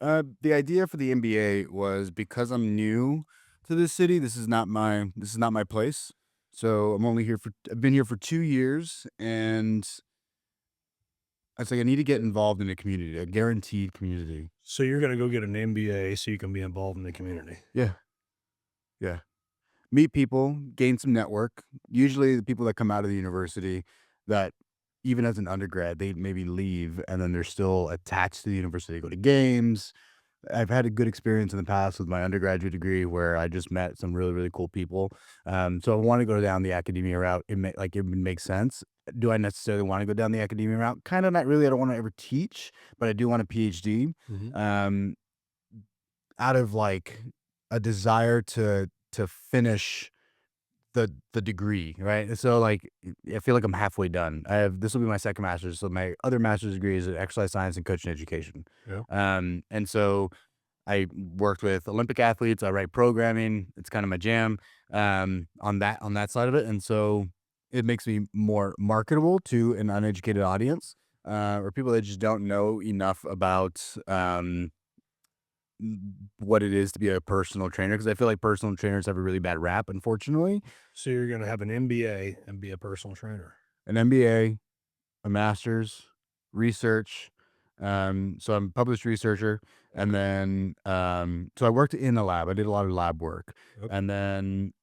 The idea for the MBA was because I'm new to this city. This is not my place. So I've been here for 2 years, and I was like I need to get involved in a community, a guaranteed community. So you're gonna go get an MBA so you can be involved in the community. Yeah, yeah. Meet people, gain some network. Usually, the people that come out of the university that even as an undergrad, they maybe leave and then they're still attached to the university, go to games. I've had a good experience in the past with my undergraduate degree where I just met some really, really cool people. So I want to go down the academia route. It would make sense. Do I necessarily want to go down the academia route? Kind of not really. I don't want to ever teach, but I do want a PhD. Mhm. Um, out of like a desire to finish the degree, right? So, like, I feel like I'm halfway done. This will be my second master's, so my other master's degree is in exercise science and coaching education. Yeah. And so I worked with Olympic athletes, I write programming, it's kinda my jam, on that side of it, and so it makes me more marketable to an uneducated audience, or people that just don't know enough about, what it is to be a personal trainer, because I feel like personal trainers have a really bad rap, unfortunately. So you're gonna have an MBA and be a personal trainer. An MBA, a master's, research. So I'm a published researcher, and Okay. then so I worked in the lab. I did a lot of lab work, Okay. and then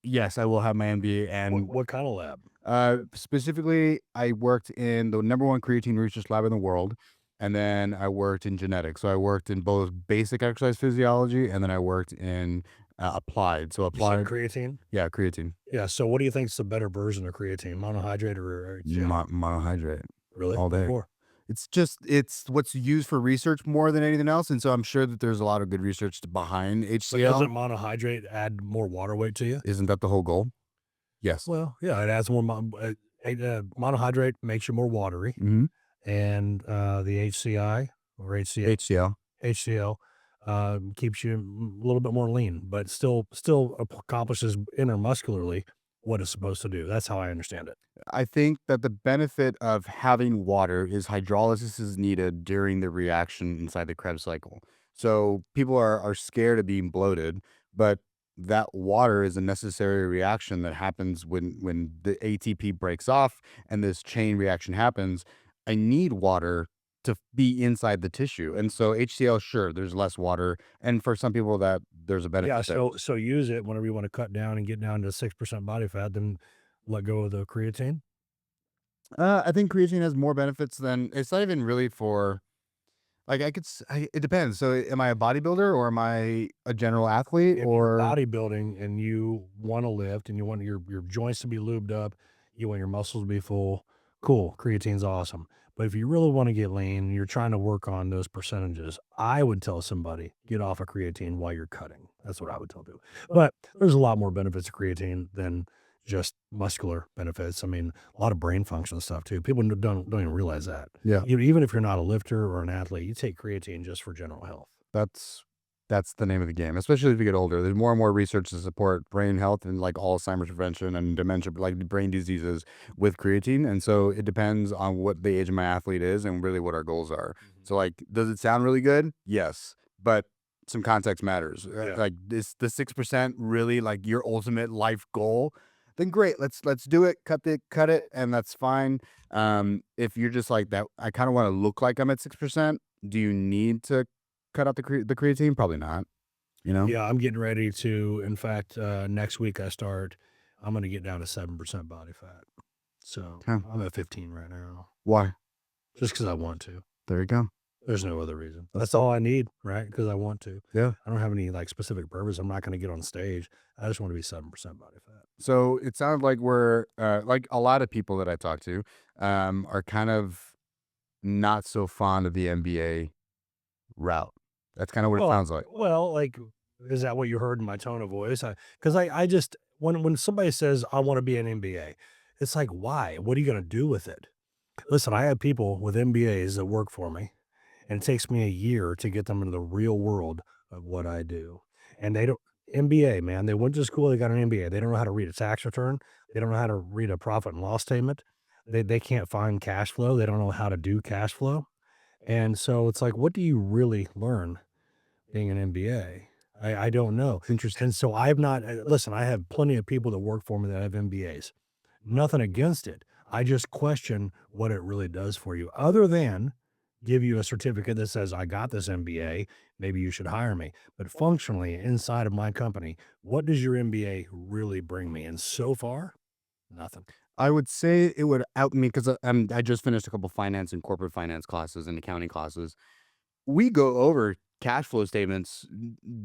yes, I will have my MBA. And What kind of lab? specifically, I worked in the number one creatine research lab in the world, and then I worked in genetics. So I worked in both basic exercise physiology, and then I worked in applied. So You said applied, creatine? yeah, creatine, Yeah. So what do you think is the better version of creatine? Monohydrate or HCl? monohydrate, Really? all What day. for? It's what's used for research more than anything else, and so I'm sure that there's a lot of good research behind But doesn't HCl. monohydrate add more water weight to you? Isn't that the whole goal? Yes. Well, yeah, it adds more monohydrate makes you more watery, Mhm. and, the HCI or HCl. HCl, keeps you a little bit more lean, but still accomplishes intermuscularly what it's supposed to do. That's how I understand it. I think that the benefit of having water is hydrolysis is needed during the reaction inside the Krebs cycle. So people are scared of being bloated, but that water is a necessary reaction that happens when the ATP breaks off and this chain reaction happens. I need water to be inside the tissue. And so HCl, sure, there's less water. And for some people that there's a Yeah, benefit there. so use it whenever you wanna cut down and get down to 6% body fat, then let go of the creatine. I think creatine has more benefits than it's not even really for. Like, it depends. So, am I a bodybuilder or am I a general athlete If you're or bodybuilding and you wanna lift and you want your joints to be lubed up, you want your muscles to be full, cool, creatine's awesome. But if you really wanna get lean, you're trying to work on those percentages, I would tell somebody, "Get off of creatine while you're cutting." That's what I would tell people. But there's a lot more benefits to creatine than just muscular benefits. I mean, a lot of brain function stuff too. People don't even realize that. yeah, Even if you're not a lifter or an athlete, you take creatine just for general health. that's that's the name of the game, especially if you get older. There's more and more research to support brain health and, like, Alzheimer's prevention and dementia, like, brain diseases with creatine, and so it depends on what the age of my athlete is and really what our goals are. Mhm. So, like, does it sound really good? Yes, but some context matters. Yeah. Like, is the 6% really, like, your ultimate life goal? Then great, let's do it, cut it, and that's fine. If you're just like that, I kinda wanna look like I'm at 6%. Do you need to cut out the creatine? Probably not, you know? Yeah, I'm getting ready to in fact, next week I'm gonna get down to 7% body fat. So, Okay. I'm at 15 right now, Why? just because I want to. There you go. There's no other reason. That's all I need, right? Because I want to. Yeah. I don't have any, like, specific purpose. I'm not gonna get on stage. I just wanna be 7% body fat. So it sounds like we're, like a lot of people that I talk to, are kind of not so fond of the MBA route. That's kinda what it Well sounds like. like, is that what you heard in my tone of voice? Because I just when somebody says, "I wanna be an MBA," it's like, "Why? What are you gonna do with it?" Listen, I have people with MBAs that work for me, and it takes me a year to get them into the real world of what I do. And they don't MBA, man, they went to school, they got an MBA. They don't know how to read a tax return. They don't know how to read a profit and loss statement. They can't find cash flow. They don't know how to do cash flow. And so it's like, what do you really learn being an MBA? I don't know. It's interesting. And so I've not, listen, I have plenty of people that work for me that have MBAs. Nothing against it. I just question what it really does for you, other than give you a certificate that says, I got this MBA. Maybe you should hire me. But functionally, inside of my company, what does your MBA really bring me? And so far, nothing. I would say it would out me because I just finished a couple finance and corporate finance classes and accounting classes. We go over cash flow statements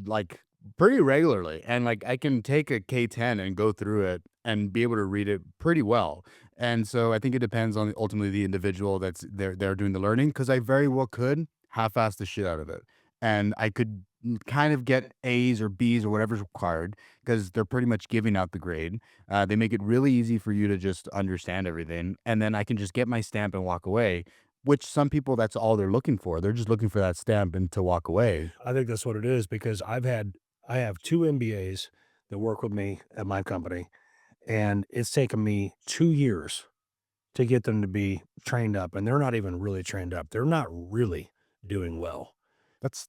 like pretty regularly, and like I can take a K-10 and go through it and be able to read it pretty well. And so I think it depends on ultimately the individual that's they're doing the learning, because I very well could half-ass the shit out of it, and I could kind of get A's or B's or whatever's required because they're pretty much giving out the grade. They make it really easy for you to just understand everything, and then I can just get my stamp and walk away, which some people, that's all they're looking for. They're just looking for that stamp and to walk away. I think that's what it is because I have 2 MBAs that work with me at my company, and it's taken me 2 years to get them to be trained up, and they're not even really trained up. They're not really doing well.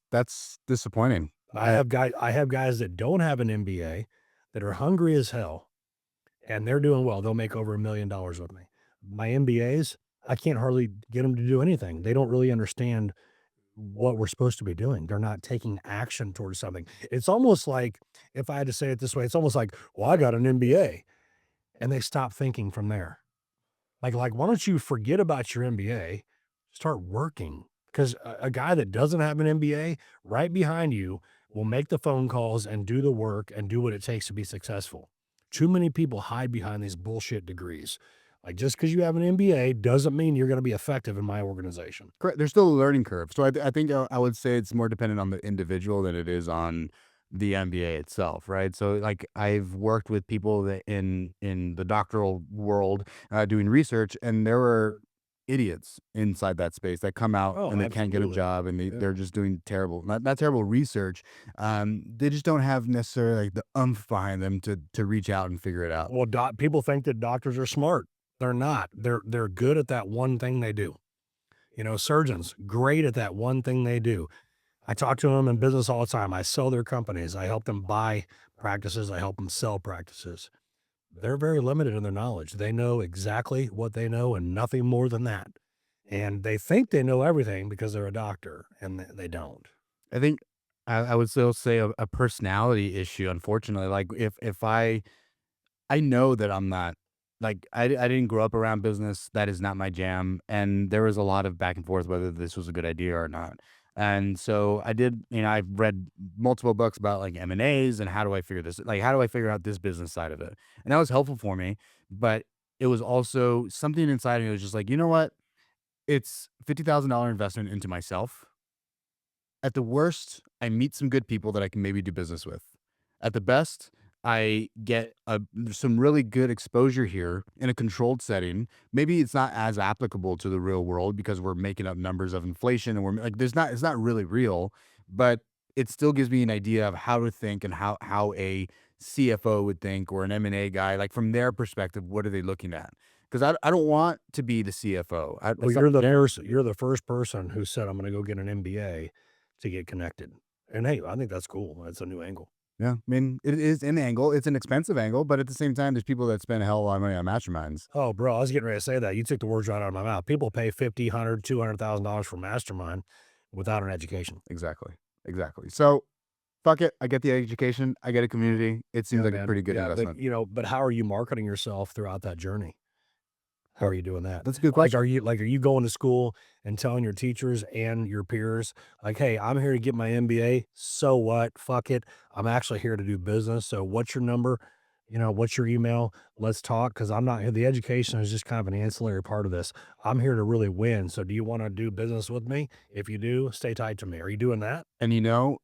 That's disappointing. I have guys that don't have an MBA that are hungry as hell, and they're doing well. They'll make over $1 million with me. My MBAs, I can't hardly get them to do anything. They don't really understand what we're supposed to be doing. They're not taking action towards something. It's almost like, if I had to say it this way, it's almost like, "Well, I got an MBA," and they stop thinking from there. Like, why don't you forget about your MBA, start working? Because a guy that doesn't have an MBA right behind you will make the phone calls and do the work and do what it takes to be successful. Too many people hide behind these bullshit degrees. Like, just because you have an MBA doesn't mean you're going to be effective in my organization. Correct. There's still a learning curve. So I think I would say it's more dependent on the individual than it is on the MBA itself, right? So like I've worked with people that in the doctoral world doing research, and there were idiots inside that space that come out Oh, and they can't get a absolutely. job, and Yeah. they're just doing terrible, not terrible research. They just don't have necessarily like the behind them to reach out and figure it out. Well, people think that doctors are smart. They're not. They're good at that one thing they do. Surgeons, great at that one thing they do. I talk to them in business all the time. I sell their companies. I help them buy practices. I help them sell practices. They're very limited in their knowledge. They know exactly what they know and nothing more than that. And they think they know everything because they're a doctor, and they don't. I think I would still say a personality issue, unfortunately. Like if I know that I'm not like I didn't grow up around business. That is not my jam, and there was a lot of back and forth whether this was a good idea or not. And so I did, I've read multiple books about like M&As and how do I figure this, like how do I figure out this business side of it? And that was helpful for me, but it was also something inside of me that was just like, you know what? It's $50,000 investment into myself. At the worst, I meet some good people that I can maybe do business with. At the best, I get some really good exposure here in a controlled setting. Maybe it's not as applicable to the real world because we're making up numbers of inflation and we're like, it's not really real, but it still gives me an idea of how to think and how a CFO would think, or an M&A guy, like from their perspective, what are they looking at? Because I don't want to be the CFO. Well, That's not my jam. you're the first person who said, "I'm gonna go get an MBA to get connected." And hey, I think that's cool. That's a new angle. Yeah, I mean, it is an angle. It's an expensive angle, but at the same time, there's people that spend a hell of a lot of money on masterminds. Oh, bro, I was getting ready to say that. You took the words right out of my mouth. People pay 50, 100, $200,000 for mastermind without an education. Exactly, exactly. So, fuck it. I get the education. I get a community. It seems Yeah, like a man. pretty good Yeah, but investment. but how are you marketing yourself throughout that journey? How are you doing that? That's a good Like, question. are you going to school and telling your teachers and your peers, like, "Hey, I'm here to get my MBA. So what? Fuck it. I'm actually here to do business. So what's your number? What's your email? Let's talk. Because I'm not here. The education is just kind of an ancillary part of this. I'm here to really win. So do you want to do business with me? If you do, stay tight to me. Are you doing that? And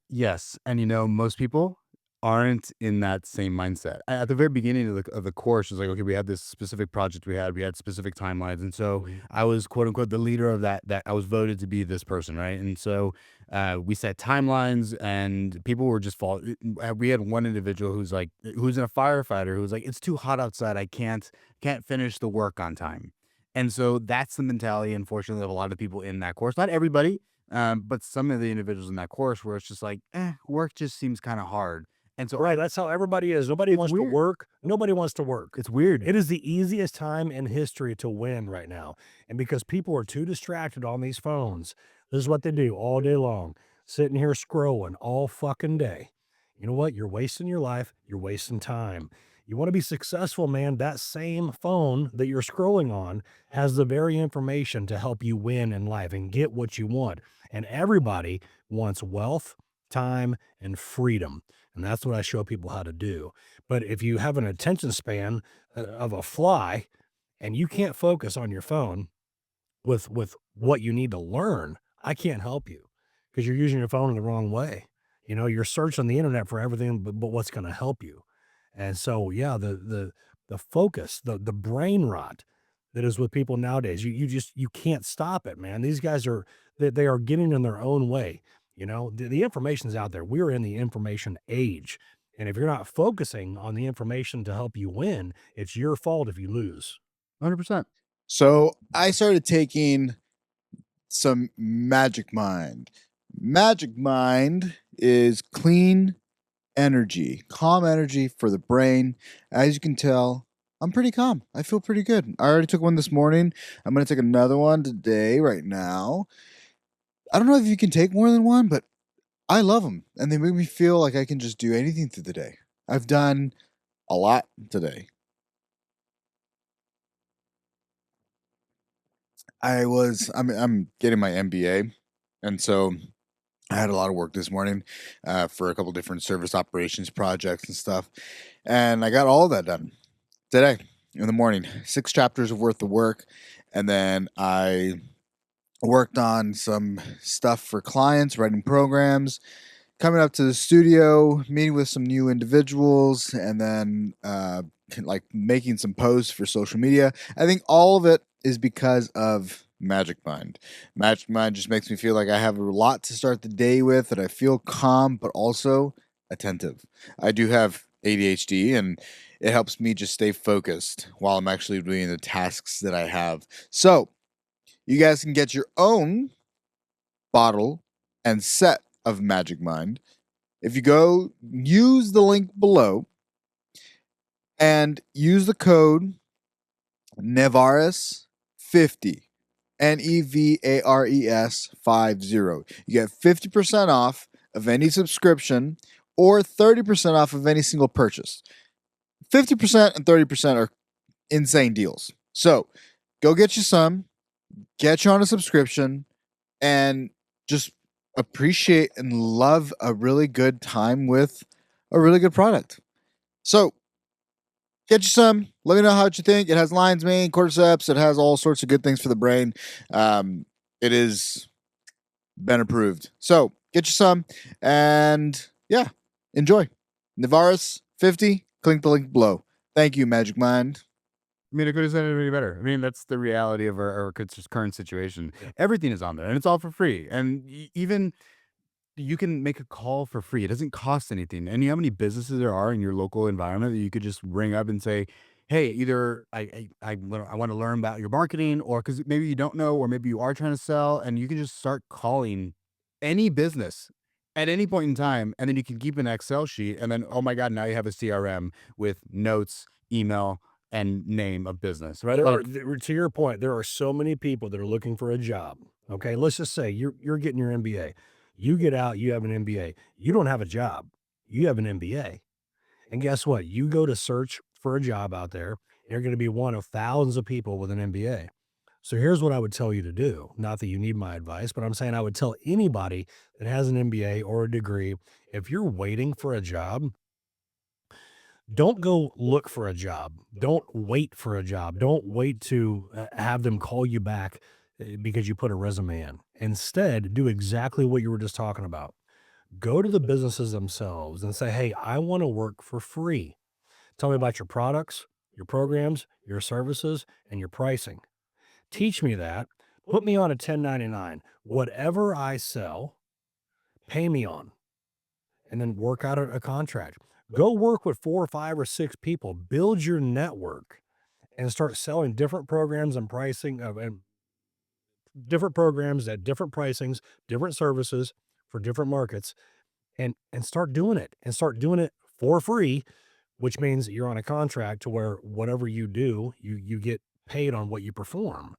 yes, and most people aren't in that same mindset. At the very beginning of the course, it's like, okay, we had this specific project we had specific timelines, and so Mhm. I was quote unquote the leader of that I was voted to be this person, right? And so we set timelines, and people were just fall. We had one individual who's a firefighter who's like, it's too hot outside, I can't finish the work on time. And so that's the mentality, unfortunately, of a lot of people in that course. Not everybody, but some of the individuals in that course where it's just like, work just seems kind of hard. And so Right, that's how everybody is. Nobody it's wants to weird. work. Nobody wants to work. It's weird. It is the easiest time in history to win right now. And because people are too distracted on these phones, this is what they do all day long, sitting here scrolling all fucking day. You know what? You're wasting your life. You're wasting time. You want to be successful, man. That same phone that you're scrolling on has the very information to help you win in life and get what you want. And everybody wants wealth, time, and freedom. And that's what I show people how to do. But if you have an attention span of a fly and you can't focus on your phone with what you need to learn, I can't help you because you're using your phone in the wrong way. You know, you're searching the internet for everything but what's going to help you. And so, yeah, the focus, the brain rot that is with people nowadays, you just you can't stop it, man. These guys are they are getting in their own way. You know, the information's out there. We're in the information age. And if you're not focusing on the information to help you win, it's your fault if you lose. 100%. So I started taking some Magic Mind. Magic Mind is clean energy, calm energy for the brain. As you can tell, I'm pretty calm. I feel pretty good. I already took one this morning. I'm going to take another one today, right now. I don't know if you can take more than one, but I love them. And they make me feel like I can just do anything through the day. I've done a lot today. I'm getting my MBA. And so I had a lot of work this morning for a couple different service operations projects and stuff. And I got all of that done today in the morning. 6 chapters of worth of work. And then I worked on some stuff for clients, writing programs, coming up to the studio, meeting with some new individuals, and then like making some posts for social media. I think all of it is because of Magic Mind. Magic Mind just makes me feel like I have a lot to start the day with, that I feel calm but also attentive. I do have ADHD, and it helps me just stay focused while I'm actually doing the tasks that I have. So you guys can get your own bottle and set of Magic Mind. If you go use the link below and use the code Nevares 50, Nevares 50, you get 50% off of any subscription or 30% off of any single purchase. 50% and 30% are insane deals. So go get you some, get you on a subscription, and just appreciate and love a really good time with a really good product. So get you some. Let me know how you think. It has lion's mane, cordyceps. It has all sorts of good things for the brain. It is been approved. So get you some, and yeah, enjoy. Nevares 50. Click the link below. Thank you, Magic Mind. I mean, it could have said it any better. I mean, that's the reality of our current situation. Yeah. Everything is on there, and it's all for free. And even you can make a call for free. It doesn't cost anything. And you know how many businesses there are in your local environment that you could just ring up and say, "Hey, either I want to learn about your marketing, or because maybe you don't know, or maybe you are trying to sell," and you can just start calling any business at any point in time, and then you can keep an Excel sheet, and then oh my god, now you have a CRM with notes, email, and name of business, right? Like, To your point, there are so many people that are looking for a job. Okay, let's just say you're getting your MBA. You get out, you have an MBA. You don't have a job. You have an MBA. And guess what? You go to search for a job out there, you're going to be one of thousands of people with an MBA. So here's what I would tell you to do. Not that you need my advice, but I'm saying I would tell anybody that has an MBA or a degree, if you're waiting for a job, don't go look for a job. Don't wait for a job. Don't wait to have them call you back because you put a resume in. Instead, do exactly what you were just talking about. Go to the businesses themselves and say, "Hey, I want to work for free. Tell me about your products, your programs, your services, and your pricing. Teach me that. Put me on a 1099. Whatever I sell, pay me on, and then work out a contract. Go work with 4 or 5 or 6 people. Build your network. and start selling different programs and pricing of and different programs at different pricings, different services for different markets, and start doing it for free, which means you're on a contract to where whatever you do, you get paid on what you perform.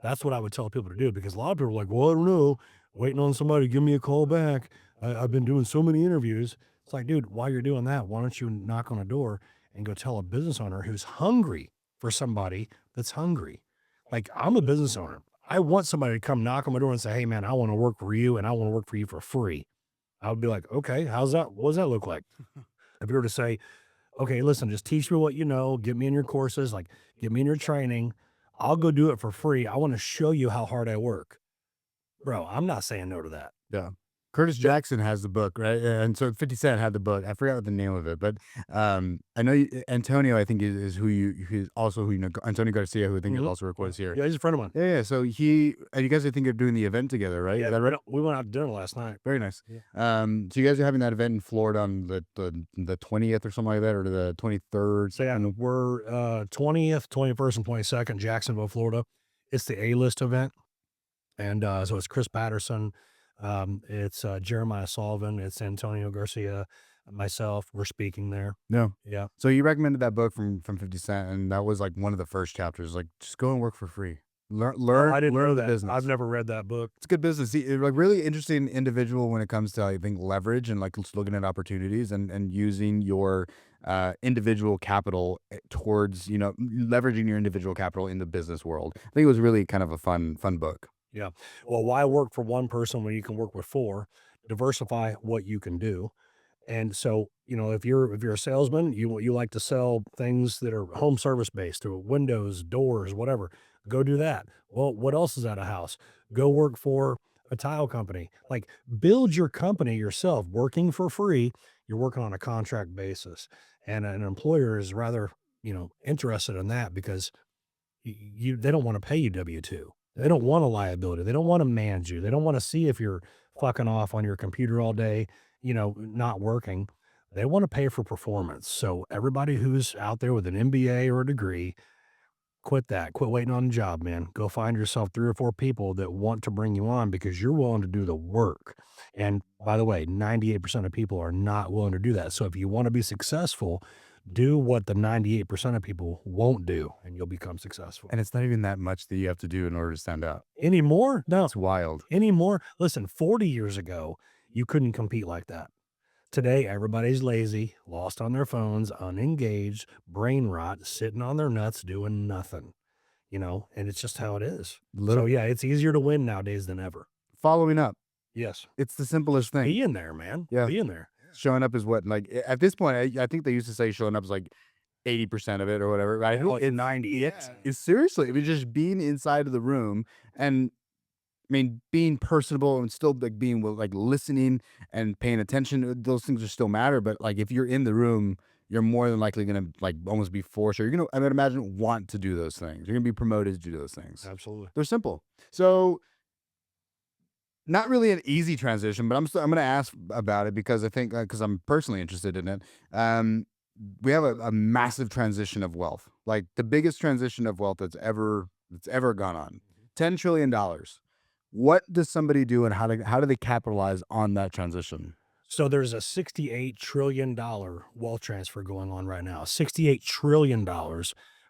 That's what I would tell people to do, because a lot of people are like, well, I don't know, waiting on somebody to give me a call back. I've been doing so many interviews. It's like, dude, while you're doing that, why don't you knock on a door and go tell a business owner who's hungry for somebody that's hungry? Like, I'm a business owner. I want somebody to come knock on my door and say, hey, man, I want to work for you and I want to work for you for free. I would be like, okay, how's that? What does that look like? If you were to say, okay, listen, just teach me what you know, get me in your courses, like get me in your training. I'll go do it for free. I want to show you how hard I work. Bro, I'm not saying no to that. Yeah. Curtis Jackson has the book, right? And so 50 Cent had the book. I forgot what the name of it, but I know Antonio, I think is who's also who you know, Antonio Garcia, who I think is also records here. Yeah, he's a friend of mine. Yeah. So and you guys I think are doing the event together, right? Yeah, Is that right? we went out to dinner last night. Very nice. Yeah. So you guys are having that event in Florida on the 20th or something like that, or the 23rd. So yeah, we're 20th, 21st, and 22nd, Jacksonville, Florida. It's the A-list event. And so it's Chris Patterson, it's Jeremiah Sullivan, it's Antonio Garcia, myself. We're speaking there. No. Yeah. So you recommended that book from 50 Cent, and that was like one of the first chapters. Like, just go and work for free. Learn. I didn't learn know the that. business. I've never read that book. It's good business. Like really interesting individual when it comes to I think leverage and like just looking at opportunities and using your individual capital towards leveraging your individual capital in the business world. I think it was really kind of a fun book. Yeah. Well, why work for one person when you can work with four? Diversify what you can do. And so, if you're a salesman, you like to sell things that are home service based, or windows, doors, whatever. Go do that. Well, what else is at a house? Go work for a tile company. Like, build your company yourself, working for free. You're working on a contract basis, and an employer is rather interested in that, because they don't want to pay you W-2. They don't want a liability. They don't want to manage you. They don't want to see if you're fucking off on your computer all day, not working. They want to pay for performance. So everybody who's out there with an MBA or a degree, quit that. Quit waiting on a job, man. Go find yourself 3 or 4 people that want to bring you on because you're willing to do the work. And by the way, 98% of people are not willing to do that. So if you want to be successful, do what the 98% of people won't do, and you'll become successful. And it's not even that much that you have to do in order to stand out. Anymore? No. It's wild. Anymore? Listen, 40 years ago, you couldn't compete like that. Today, everybody's lazy, lost on their phones, unengaged, brain rot, sitting on their nuts, doing nothing, and it's just how it is. So yeah, it's easier to win nowadays than ever. Following up. Yes. It's the simplest thing. Be in there, man. Yeah. Be in there. Showing up is what, like, at this point, I think they used to say showing up is like 80% of it or whatever, right? Like 90. It's seriously, I mean, just being inside of the room and being personable and still like being like listening and paying attention. Those things are still matter, but like if you're in the room, you're more than likely gonna like almost be forced, or you're gonna, I would imagine, want to do those things. You're gonna be promoted to do those things. Absolutely. They're simple. So not really an easy transition, but I'm going to ask about it because I think because I'm personally interested in it. We have a massive transition of wealth, like the biggest transition of wealth that's ever gone on. $10 trillion. What does somebody do, and how do they capitalize on that transition? So there's a $68 trillion wealth transfer going on right now. $68 trillion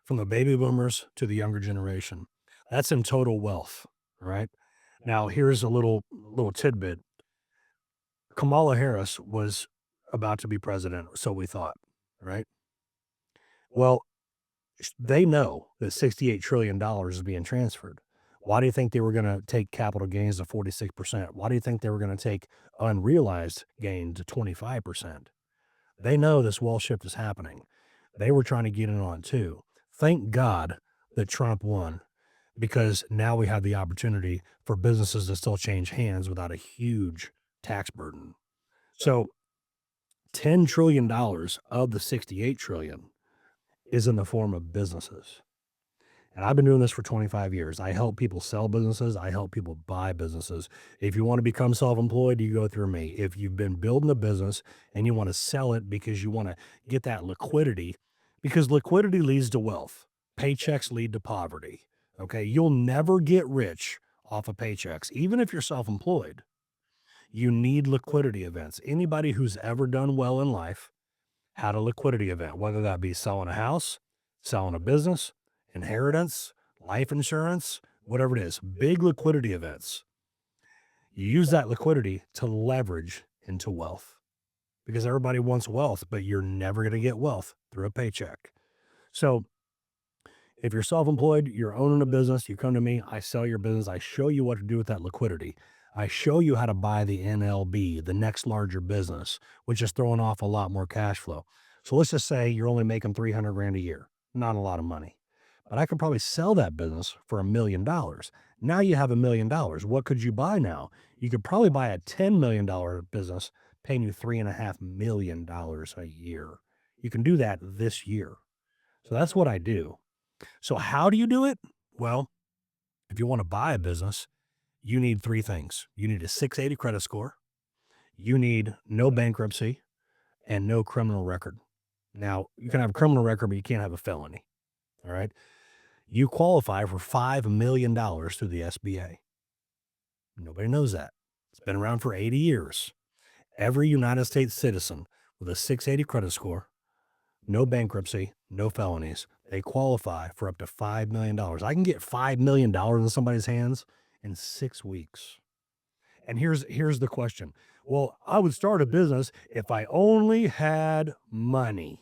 from the baby boomers to the younger generation. That's in total wealth, right? Now, here's a little tidbit. Kamala Harris was about to be president, so we thought, right? Well, they know that $68 trillion is being transferred. Why do you think they were going to take capital gains to 46%? Why do you think they were going to take unrealized gain to 25%? They know this wealth shift is happening. They were trying to get in on it too. Thank God that Trump won, because now we have the opportunity for businesses to still change hands without a huge tax burden. So $10 trillion of the $68 trillion is in the form of businesses. And I've been doing this for 25 years. I help people sell businesses. I help people buy businesses. If you want to become self-employed, you go through me. If you've been building a business and you want to sell it because you want to get that liquidity, because liquidity leads to wealth. paychecks lead to poverty. Okay. You'll never get rich off of paychecks, even if you're self employed. You need liquidity events. Anybody who's ever done well in life had a liquidity event, whether that be selling a house, selling a business, inheritance, life insurance, whatever it is, big liquidity events. You use that liquidity to leverage into wealth because everybody wants wealth, but you're never going to get wealth through a paycheck. So if you're self-employed, you're owning a business, you come to me, I sell your business, I show you what to do with that liquidity. I show you how to buy the NLB, the next larger business, which is throwing off a lot more cash flow. So let's just say you're only making 300 grand a year. Not a lot of money. But I could probably sell that business for $1 million. Now you have $1 million. What could you buy now? You could probably buy a $10 million business paying you $3.5 million a year. You can do that this year. So that's what I do. So how do you do it? Well, if you want to buy a business, you need three things. You need a 680 credit score. You need no bankruptcy and no criminal record. Now, you can have a criminal record, but you can't have a felony. All right. You qualify for $5 million through the SBA. Nobody knows that. It's been around for 80 years. Every United States citizen with a 680 credit score, no bankruptcy, no felonies, they qualify for up to $5 million. I can get $5 million in somebody's hands in 6 weeks. And here's the question. Well, I would start a business if I only had money.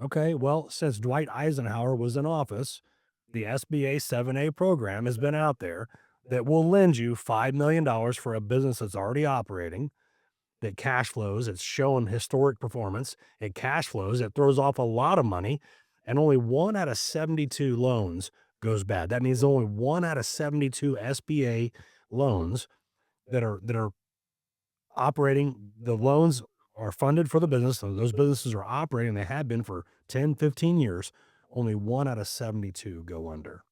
Okay, well, since Dwight Eisenhower was in office, the SBA 7A program has been out there that will lend you $5 million for a business that's already operating, that cash flows, it's showing historic performance, it cash flows, it throws off a lot of money, and only 1 out of 72 loans goes bad. That means only 1 out of 72 SBA loans that are operating, the loans are funded for the business. So those businesses are operating. They have been for 10, 15 years. Only 1 out of 72 go under.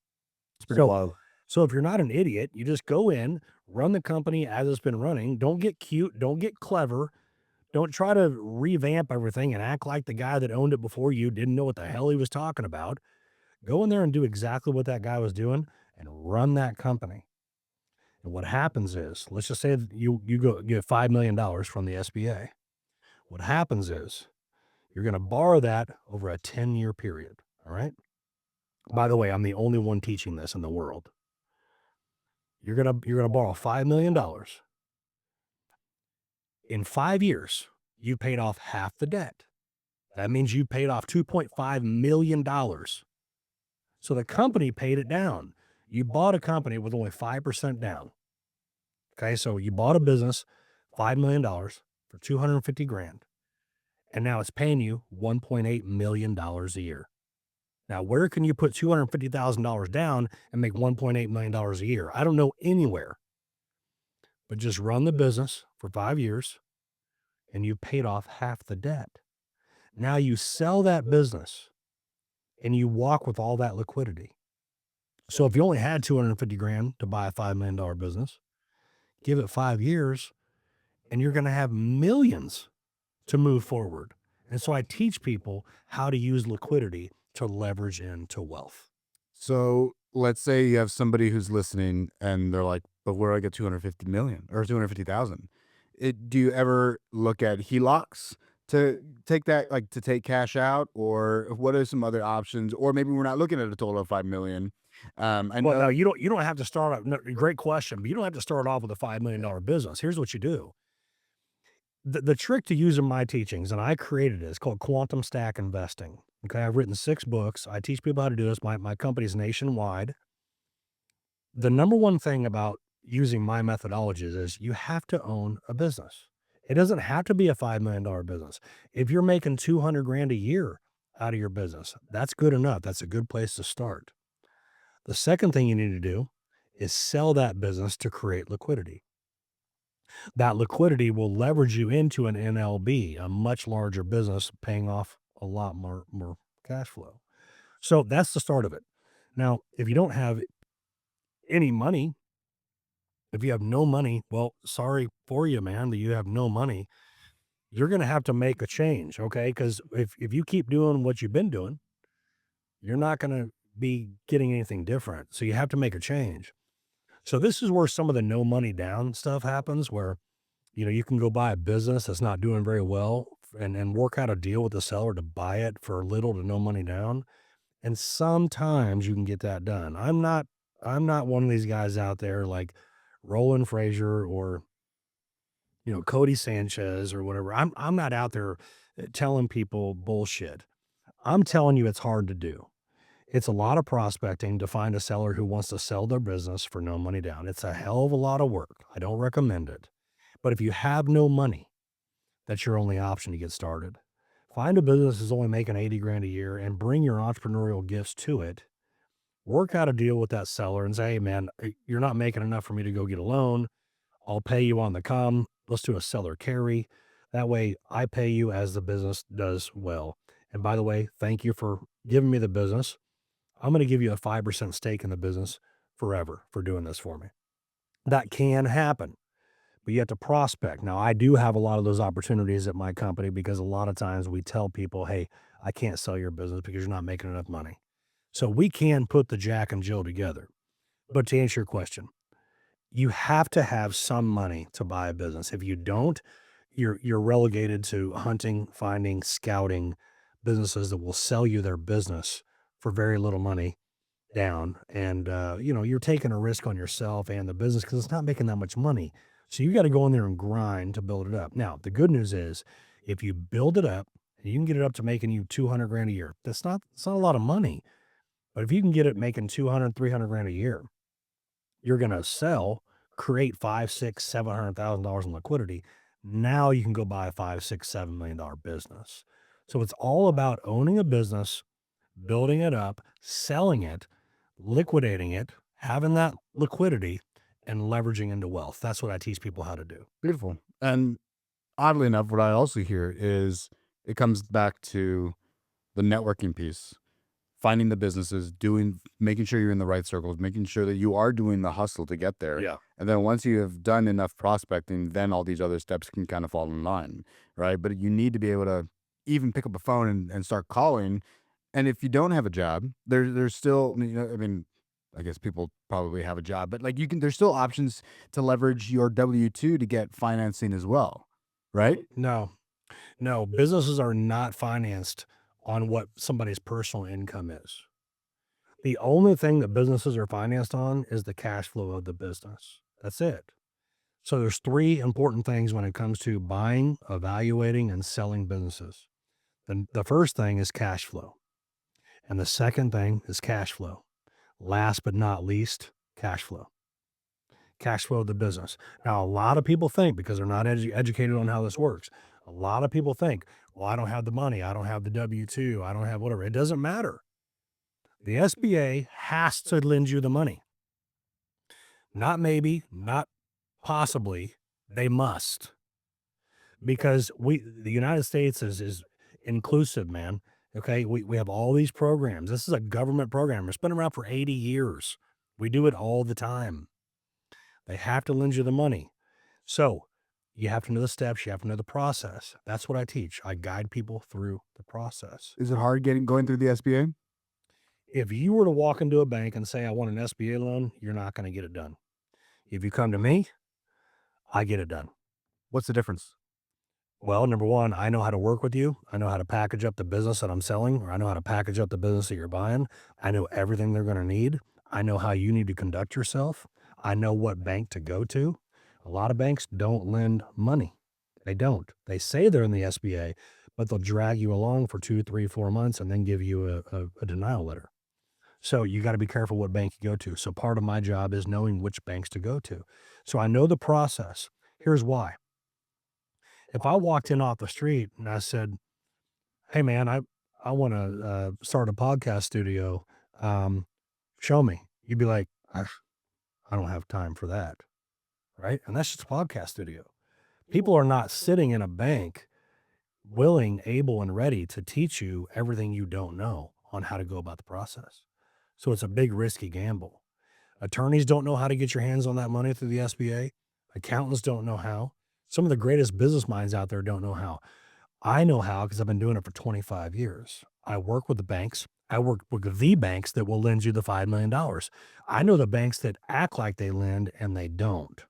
It's pretty So, wild. so if you're not an idiot, you just go in, run the company as it's been running. Don't get cute. Don't get clever. Don't try to revamp everything and act like the guy that owned it before you didn't know what the hell he was talking about. Go in there and do exactly what that guy was doing and run that company. And what happens is, let's just say that you go get $5 million from the SBA. What happens is you're going to borrow that over a 10-year period. All right. By the way, I'm the only one teaching this in the world. You're gonna borrow $5 million. In 5 years, you paid off half the debt. That means you paid off $2.5 million. So the company paid it down. You bought a company with only 5% down. Okay, so you bought a business, $5 million for 250 grand. And now it's paying you $1.8 million a year. Now, where can you put $250,000 down and make $1.8 million a year? I don't know anywhere. But just run the business for 5 years and you paid off half the debt. Now you sell that business and you walk with all that liquidity. So if you only had 250 grand to buy a $5 million business, give it 5 years and you're going to have millions to move forward. And so I teach people how to use liquidity to leverage into wealth. So let's say you have somebody who's listening and they're like, but where do I get 250 million or 250,000? Do you ever look at HELOCs to take that, like to take cash out, or what are some other options? Or maybe we're not looking at a total of 5 million. I Well, no, know. you don't have to start off. No, great question, but you don't have to start off with a $5 million business. Here's what you do. The trick to using my teachings, and I created it, it's called quantum stack investing. Okay. I've written 6 books. I teach people how to do this. My company's nationwide. The number one thing about using my methodologies is you have to own a business. It doesn't have to be a $5 million business. If you're making 200 grand a year out of your business, that's good enough. That's a good place to start. The second thing you need to do is sell that business to create liquidity. That liquidity will leverage you into an NLB, a much larger business paying off a lot more cash flow. So that's the start of it. Now, if you don't have any money, if you have no money, well, sorry for you, man, that you have no money. You're going to have to make a change, okay? Because if you keep doing what you've been doing, you're not going to be getting anything different. So you have to make a change. So this is where some of the no money down stuff happens where, you can go buy a business that's not doing very well and work out a deal with the seller to buy it for little to no money down. And sometimes you can get that done. I'm not one of these guys out there like Roland Frazier or, Cody Sanchez or whatever. I'm not out there telling people bullshit. I'm telling you it's hard to do. It's a lot of prospecting to find a seller who wants to sell their business for no money down. It's a hell of a lot of work. I don't recommend it. But if you have no money, that's your only option to get started. Find a business that's only making 80 grand a year and bring your entrepreneurial gifts to it. Work out a deal with that seller and say, hey, man, you're not making enough for me to go get a loan. I'll pay you on the come. Let's do a seller carry. That way I pay you as the business does well. And by the way, thank you for giving me the business. I'm going to give you a 5% stake in the business forever for doing this for me. That can happen, but you have to prospect. Now, I do have a lot of those opportunities at my company because a lot of times we tell people, hey, I can't sell your business because you're not making enough money. So we can put the Jack and Jill together. But to answer your question, you have to have some money to buy a business. If you don't, you're relegated to hunting, finding, scouting businesses that will sell you their business for very little money down. And you're taking a risk on yourself and the business because it's not making that much money. So you got to go in there and grind to build it up. Now, the good news is if you build it up and you can get it up to making you 200 grand a year, it's not a lot of money. But if you can get it making 200, 300 grand a year, you're going to sell, create five, six, $700,000 in liquidity. Now you can go buy a $5, $6, $7 million business. So it's all about owning a business, building it up, selling it, liquidating it, having that liquidity, and leveraging into wealth. That's what I teach people how to do. Beautiful. And oddly enough, what I also hear is it comes back to the networking piece, finding the businesses, making sure you're in the right circles, making sure that you are doing the hustle to get there. Yeah. And then once you have done enough prospecting, then all these other steps can kind of fall in line, right? But you need to be able to even pick up a phone and start calling. And if you don't have a job, there's still, I mean, I guess people probably have a job, but like there's still options to leverage your W-2 to get financing as well, right? No, no, businesses are not financed on what somebody's personal income is. The only thing that businesses are financed on is the cash flow of the business. That's it. So there's three important things when it comes to buying, evaluating, and selling businesses. The first thing is cash flow. And the second thing is cash flow. Last but not least, cash flow. Cash flow of the business. Now, a lot of people think, because they're not educated on how this works, a lot of people think, well, I don't have the money. I don't have the W-2. I don't have whatever. It doesn't matter. The SBA has to lend you the money. Not maybe, not possibly. They must. Because the United States is inclusive, man. Okay. We have all these programs. This is a government program. It's been around for 80 years. We do it all the time. They have to lend you the money. So you have to know the steps. You have to know the process. That's what I teach. I guide people through the process. Is it hard going through the SBA? If you were to walk into a bank and say, I want an SBA loan, you're not going to get it done. If you come to me, I get it done. What's the difference? Well, number one, I know how to work with you. I know how to package up the business that I'm selling, or I know how to package up the business that you're buying. I know everything they're going to need. I know how you need to conduct yourself. I know what bank to go to. A lot of banks don't lend money. They don't. They say they're in the SBA, but they'll drag you along for 2, 3, 4 months and then give you a denial letter. So you got to be careful what bank you go to. So part of my job is knowing which banks to go to. So I know the process. Here's why. If I walked in off the street and I said, hey man, I want to start a podcast studio. Show me. You'd be like, I don't have time for that. Right. And that's just a podcast studio. People are not sitting in a bank willing, able, and ready to teach you everything you don't know on how to go about the process. So it's a big risky gamble. Attorneys don't know how to get your hands on that money through the SBA. Accountants don't know how. Some of the greatest business minds out there don't know how. I know how because I've been doing it for 25 years. I work with the banks. I work with the banks that will lend you the $5 million. I know the banks that act like they lend and they don't.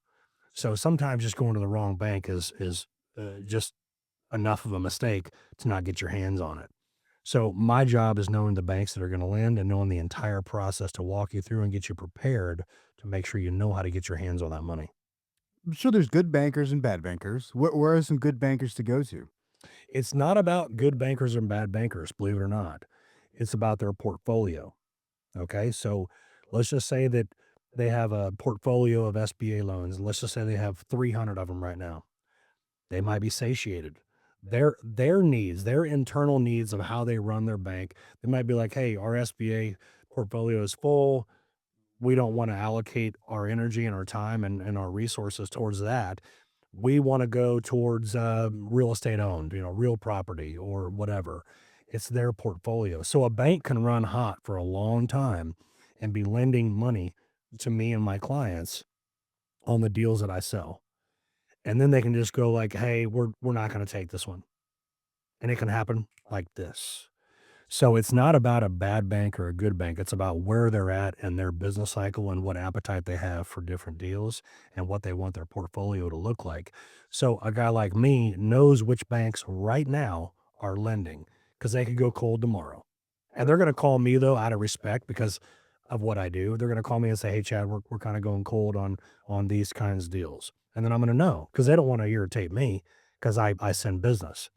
So sometimes just going to the wrong bank is just enough of a mistake to not get your hands on it. So my job is knowing the banks that are going to lend and knowing the entire process to walk you through and get you prepared to make sure you know how to get your hands on that money. I'm sure there's good bankers and bad bankers. Where are some good bankers to go to? It's not about good bankers and bad bankers, believe it or not. It's about their portfolio. Okay. So let's just say that they have a portfolio of SBA loans. Let's just say they have 300 of them right now. They might be satiated. Their needs, their internal needs of how they run their bank, they might be like, "Hey, our SBA portfolio is full. We don't wanna allocate our energy and our time and our resources towards that. We wanna go towards, real estate owned, real property or whatever." It's their portfolio. So a bank can run hot for a long time and be lending money to me and my clients on the deals that I sell. And then they can just go like, "Hey, we're not gonna take this one." And it can happen like this. So it's not about a bad bank or a good bank. It's about where they're at in their business cycle and what appetite they have for different deals and what they want their portfolio to look like. So a guy like me knows which banks right now are lending because they could go cold tomorrow. And they're going to call me though out of respect because of what I do. They're going to call me and say, "Hey Chad, we're kind of going cold on these kinds of deals." And then I'm going to know because they don't want to irritate me because I send business.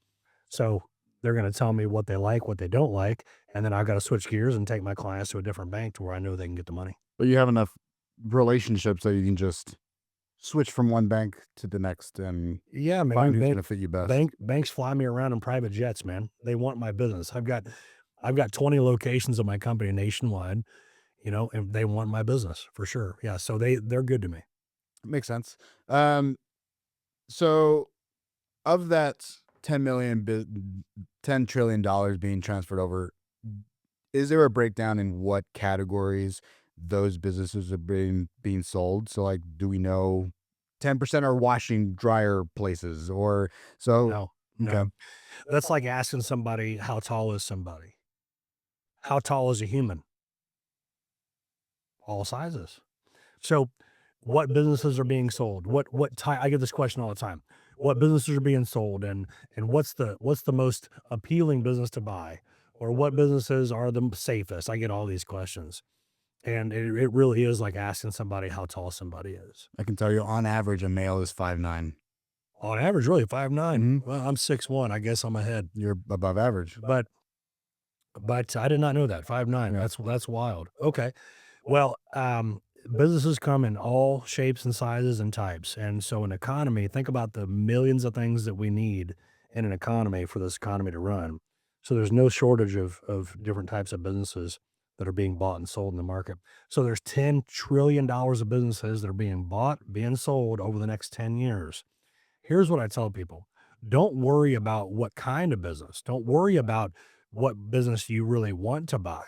So they're gonna tell me what they like, what they don't like, and then I gotta switch gears and take my clients to a different bank to where I know they can get the money. But you have enough relationships that you can just switch from one bank to the next and Yeah, find man. who's gonna fit you best. Banks fly me around in private jets, man. They want my business. I've got 20 locations of my company nationwide, and they want my business for sure. Yeah, so they're good to me. Makes sense. Um, so of that 10 trillion dollars being transferred over, is there a breakdown in what categories those businesses are being sold? So like, do we know 10% are washing dryer places or so? No, Okay. no. That's like asking somebody how tall is somebody? How tall is a human? All sizes. So, what businesses are being sold? What type? I get this question all the time. What businesses are being sold, and what's the most appealing business to buy, or what businesses are the safest? I get all these questions, and it really is like asking somebody how tall somebody is. I can tell you on average, a male is 5'9". On average, really 5'9". Mhm. Well, I'm 6'1". I guess I'm ahead, You're above average. but I did not know that 5'9". Yeah. That's wild. Okay. Well, businesses come in all shapes and sizes and types. And so an economy, think about the millions of things that we need in an economy for this economy to run. So there's no shortage of different types of businesses that are being bought and sold in the market. So there's $10 trillion of businesses that are being bought, being sold over the next 10 years. Here's what I tell people. Don't worry about what kind of business. Don't worry about what business you really want to buy.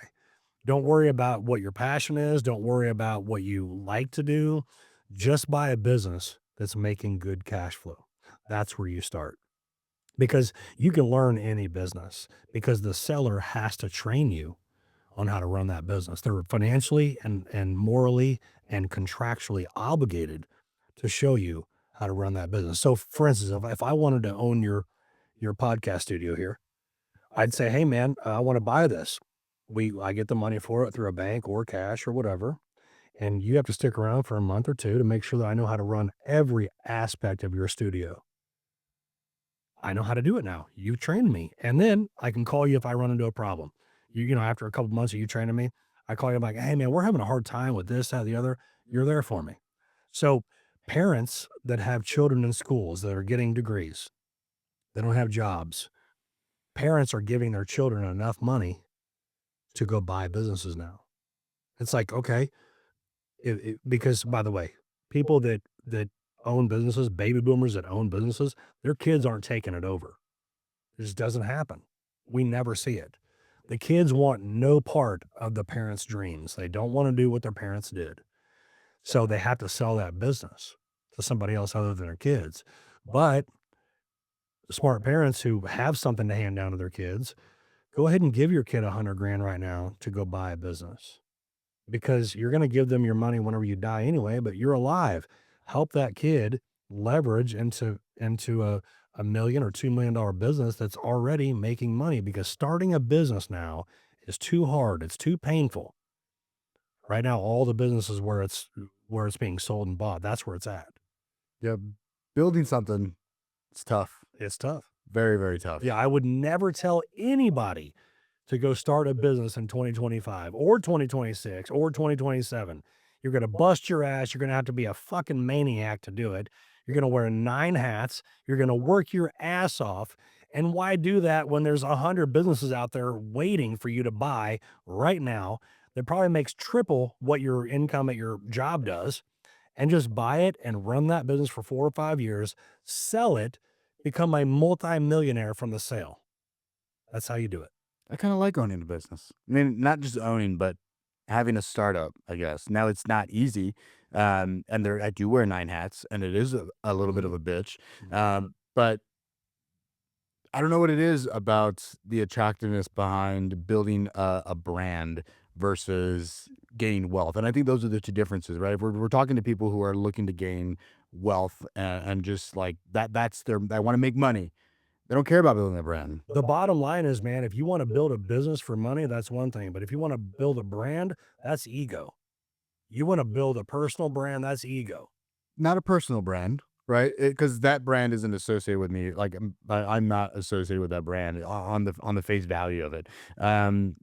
Don't worry about what your passion is. Don't worry about what you like to do. Just buy a business that's making good cash flow. That's where you start because you can learn any business because the seller has to train you on how to run that business. They're financially and morally and contractually obligated to show you how to run that business. So for instance, if I wanted to own your podcast studio here, I'd say, "Hey man, I want to buy this. I get the money for it through a bank or cash or whatever. And you have to stick around for a month or two to make sure that I know how to run every aspect of your studio. I know how to do it now. You trained me. And then I can call you if I run into a problem. After a couple months of you training me, I call you, I'm like, "Hey man, we're having a hard time with this, that, the other." You're there for me. So parents that have children in schools that are getting degrees, they don't have jobs. Parents are giving their children enough money to go buy businesses now. It's like, okay, because by the way, people that own businesses, baby boomers that own businesses, their kids aren't taking it over. It just doesn't happen. We never see it. The kids want no part of the parents' dreams. They don't want to do what their parents did. So they have to sell that business to somebody else other than their kids. But smart parents who have something to hand down to their kids, Go ahead and give your kid 100 grand right now to go buy a business, because you're going to give them your money whenever you die anyway, but you're alive. Help that kid leverage into a million or $2 million business that's already making money, because starting a business now is too hard. It's too painful. Right now, all the businesses where it's being sold and bought, that's where it's at. Yeah, building something, it's tough. It's tough. Very, very tough. Yeah, I would never tell anybody to go start a business in 2025 or 2026 or 2027. You're going to bust your ass. You're going to have to be a fucking maniac to do it. You're going to wear 9 hats. You're going to work your ass off. And why do that when there's 100 businesses out there waiting for you to buy right now that probably makes triple what your income at your job does? And just buy it and run that business for 4 or 5 years, sell it, become a multi-millionaire from the sale. That's how you do it. I kind of like owning a business. I mean, not just owning, but having a startup, I guess. Now it's not easy. And there, I do wear 9 hats, and it is a little bit of a bitch. But I don't know what it is about the attractiveness behind building a brand versus gaining wealth. And I think those are the two differences, right? If we're talking to people who are looking to gain wealth and just like that's their, I want to make money. They don't care about building a brand. The bottom line is, man, if you want to build a business for money, that's one thing. But if you want to build a brand, that's ego. You want to build a personal brand, that's ego. Not a personal brand, right? Because that brand isn't associated with me. Like I'm not associated with that brand on the face value of it.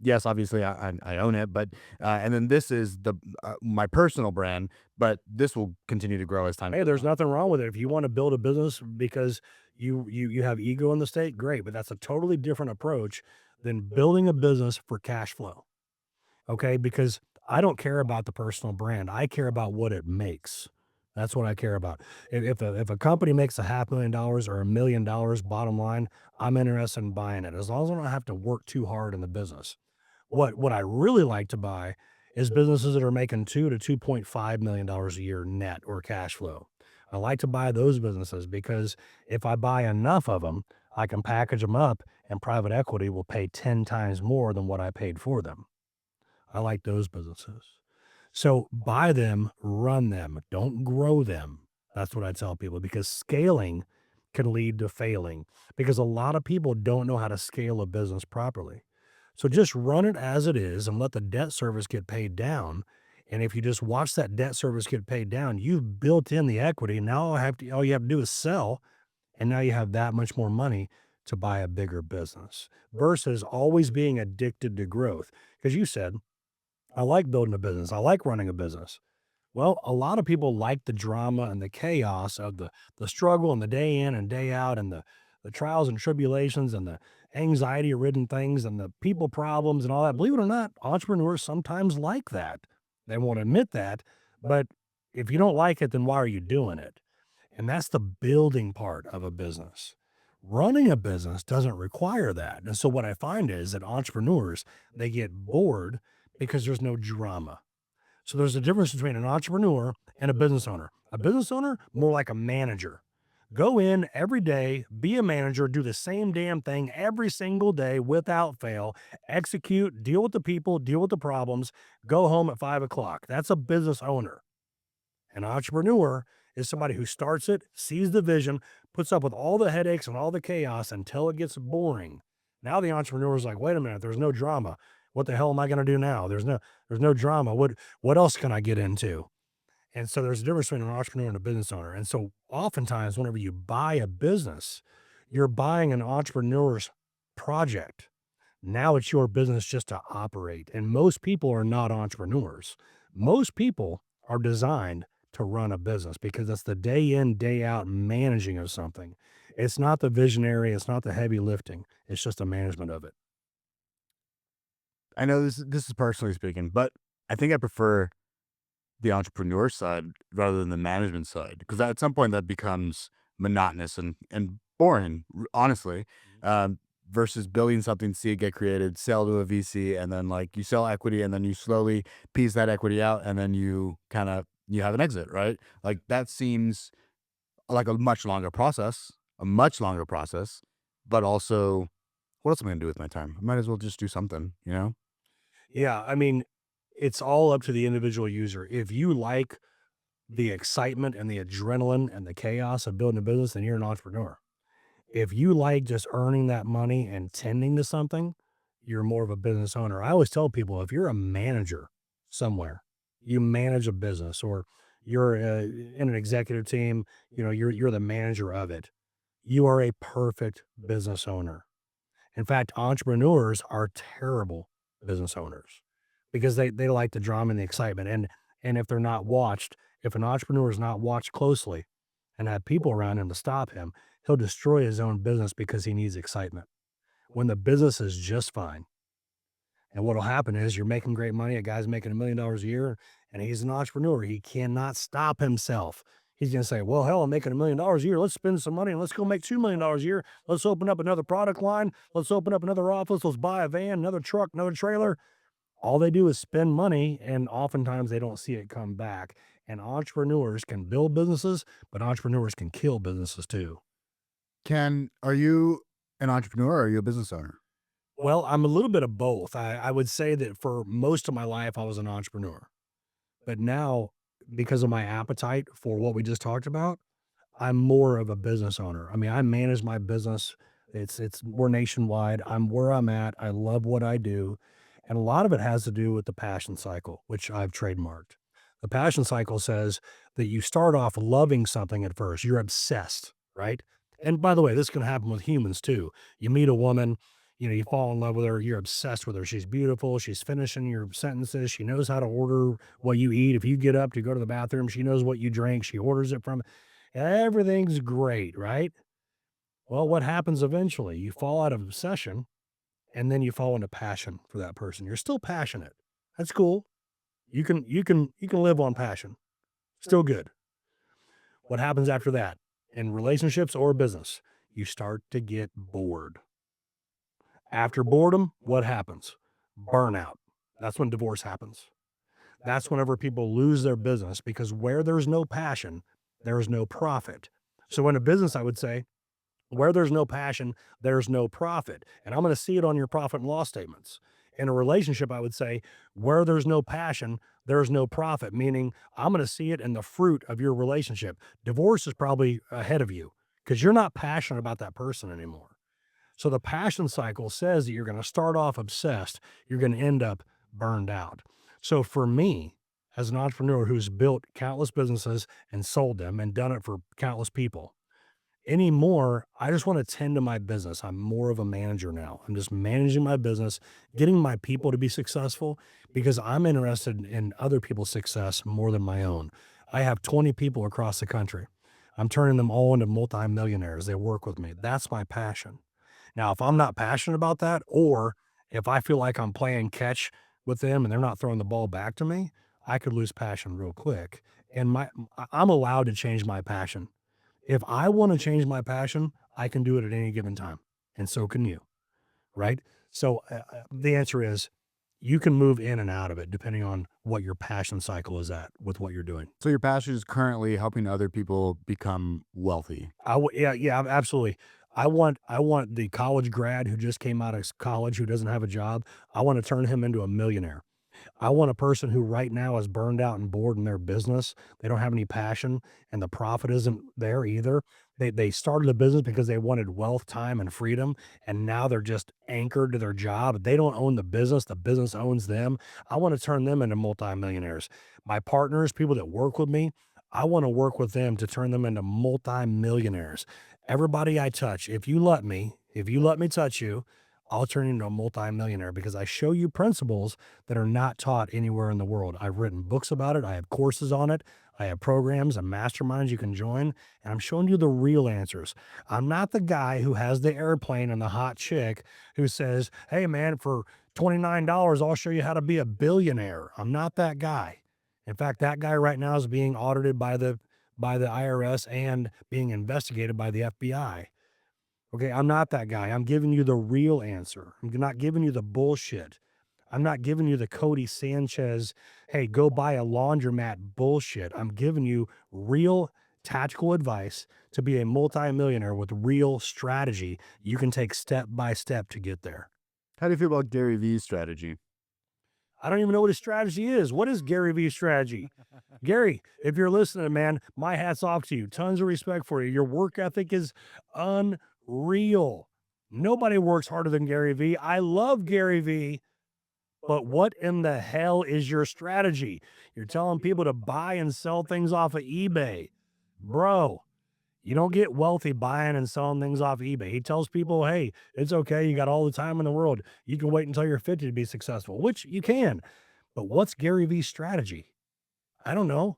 Yes, obviously I own it, but and then this is the my personal brand, but this will continue to grow as time. Hey, there's nothing wrong with it. If you want to build a business because you have ego in the state, great. But that's a totally different approach than building a business for cash flow. Okay, because I don't care about the personal brand. I care about what it makes. That's what I care about. If a company makes $500,000 or $1 million bottom line, I'm interested in buying it as long as I don't have to work too hard in the business. What I really like to buy is businesses that are making $2 to $2.5 million a year net or cash flow. I like to buy those businesses because if I buy enough of them, I can package them up and private equity will pay 10 times more than what I paid for them. I like those businesses. So buy them, run them, don't grow them. That's what I tell people, because scaling can lead to failing, because a lot of people don't know how to scale a business properly. So just run it as it is and let the debt service get paid down. And if you just watch that debt service get paid down, you've built in the equity. Now all you have to do is sell, and now you have that much more money to buy a bigger business versus always being addicted to growth. Because you said, I like building a business. I like running a business. Well, a lot of people like the drama and the chaos of the struggle and the day in and day out and the trials and tribulations and the anxiety ridden things and the people problems and all that. Believe it or not, entrepreneurs sometimes like that. They won't admit that, but if you don't like it, then why are you doing it? And that's the building part of a business. Running a business doesn't require that. And so what I find is that entrepreneurs, they get bored because there's no drama. So there's a difference between an entrepreneur and a business owner. A business owner, more like a manager. Go in every day, be a manager, do the same damn thing every single day without fail, execute, deal with the people, deal with the problems, go home at 5 o'clock. That's a business owner. An entrepreneur is somebody who starts it, sees the vision, puts up with all the headaches and all the chaos until it gets boring. Now the entrepreneur is like, wait a minute, there's no drama. What the hell am I going to do now? There's no drama. What else can I get into? And so there's a difference between an entrepreneur and a business owner. And so oftentimes whenever you buy a business, you're buying an entrepreneur's project. Now it's your business just to operate. And most people are not entrepreneurs. Most people are designed to run a business because it's the day in, day out managing of something. It's not the visionary, it's not the heavy lifting. It's just the management of it. I know this is personally speaking, but I think I prefer the entrepreneur side rather than the management side, because at some point that becomes monotonous and boring, honestly. Versus building something, see it get created, sell to a VC, and then like you sell equity, and then you slowly piece that equity out, and then you kind of you have an exit, right? Like that seems like a much longer process, but also what else am I gonna do with my time? I might as well just do something, you know? Yeah, I mean, it's all up to the individual user. If you like the excitement and the adrenaline and the chaos of building a business, then you're an entrepreneur. If you like just earning that money and tending to something, you're more of a business owner. I always tell people if you're a manager somewhere, you manage a business or you're in an executive team, you're the manager of it. You are a perfect business owner. In fact, entrepreneurs are terrible business owners because they like the drama and the excitement. And if they're not watched, if an entrepreneur is not watched closely and have people around him to stop him, he'll destroy his own business because he needs excitement. When the business is just fine, and what'll happen is you're making great money. A guy's making $1 million a year, and he's an entrepreneur. He cannot stop himself. He's going to say, well, hell, I'm making $1 million a year. Let's spend some money and let's go make $2 million a year. Let's open up another product line. Let's open up another office. Let's buy a van, another truck, another trailer. All they do is spend money, and oftentimes they don't see it come back. And entrepreneurs can build businesses, but entrepreneurs can kill businesses too. Are you an entrepreneur or are you a business owner? Well, I'm a little bit of both. I would say that for most of my life, I was an entrepreneur. But now, because of my appetite for what we just talked about, I'm more of a business owner. I mean, I manage my business. We're nationwide. I'm where I'm at. I love what I do. And a lot of it has to do with the passion cycle, which I've trademarked. The passion cycle says that you start off loving something at first. You're obsessed, right? And by the way, this can happen with humans too. You meet a woman, you fall in love with her, you're obsessed with her. She's beautiful, she's finishing your sentences, she knows how to order what you eat. If you get up to go to the bathroom, she knows what you drink, she orders it from everything's great, right? Well, what happens eventually? You fall out of obsession and then you fall into passion for that person. You're still passionate. That's cool. You can live on passion. Still good. What happens after that? In relationships or business, you start to get bored. After boredom, what happens? Burnout. That's when divorce happens. That's whenever people lose their business because where there's no passion, there's no profit. So in a business, I would say, where there's no passion, there's no profit. And I'm going to see it on your profit and loss statements. In a relationship, I would say, where there's no passion, there's no profit, meaning I'm going to see it in the fruit of your relationship. Divorce is probably ahead of you because you're not passionate about that person anymore. So the passion cycle says that you're going to start off obsessed, you're going to end up burned out. So for me, as an entrepreneur who's built countless businesses and sold them and done it for countless people, anymore, I just want to tend to my business. I'm more of a manager now. I'm just managing my business, getting my people to be successful because I'm interested in other people's success more than my own. I have 20 people across the country. I'm turning them all into multimillionaires. They work with me. That's my passion. Now, if I'm not passionate about that, or if I feel like I'm playing catch with them and they're not throwing the ball back to me, I could lose passion real quick. And I'm allowed to change my passion. If I want to change my passion, I can do it at any given time, and so can you, right? So the answer is you can move in and out of it depending on what your passion cycle is at with what you're doing. So your passion is currently helping other people become wealthy. Yeah, absolutely. I want the college grad who just came out of college who doesn't have a job. I want to turn him into a millionaire. I want a person who right now is burned out and bored in their business. They don't have any passion and the profit isn't there either. They started a business because they wanted wealth, time, and freedom. And now they're just anchored to their job. They don't own the business owns them. I want to turn them into multimillionaires. My partners, people that work with me, I want to work with them to turn them into multimillionaires. Everybody I touch, if you let me touch you, I'll turn you into a multimillionaire because I show you principles that are not taught anywhere in the world. I've written books about it. I have courses on it. I have programs and masterminds you can join, and I'm showing you the real answers. I'm not the guy who has the airplane and the hot chick who says, hey man, for $29, I'll show you how to be a billionaire. I'm not that guy. In fact, that guy right now is being audited by the IRS and being investigated by the FBI. Okay, I'm not that guy. I'm giving you the real answer. I'm not giving you the bullshit. I'm not giving you the Cody Sanchez, hey, go buy a laundromat bullshit. I'm giving you real tactical advice to be a multimillionaire with real strategy you can take step by step to get there. How do you feel about Gary Vee's strategy? I don't even know what his strategy is. What is Gary Vee's strategy? Gary, if you're listening, man, my hat's off to you. Tons of respect for you. Your work ethic is unreal. Nobody works harder than Gary Vee. I love Gary Vee, but what in the hell is your strategy? You're telling people to buy and sell things off of eBay. Bro, you don't get wealthy buying and selling things off eBay. He tells people, hey, it's okay. You got all the time in the world. You can wait until you're 50 to be successful, which you can. But what's Gary Vee's strategy? I don't know.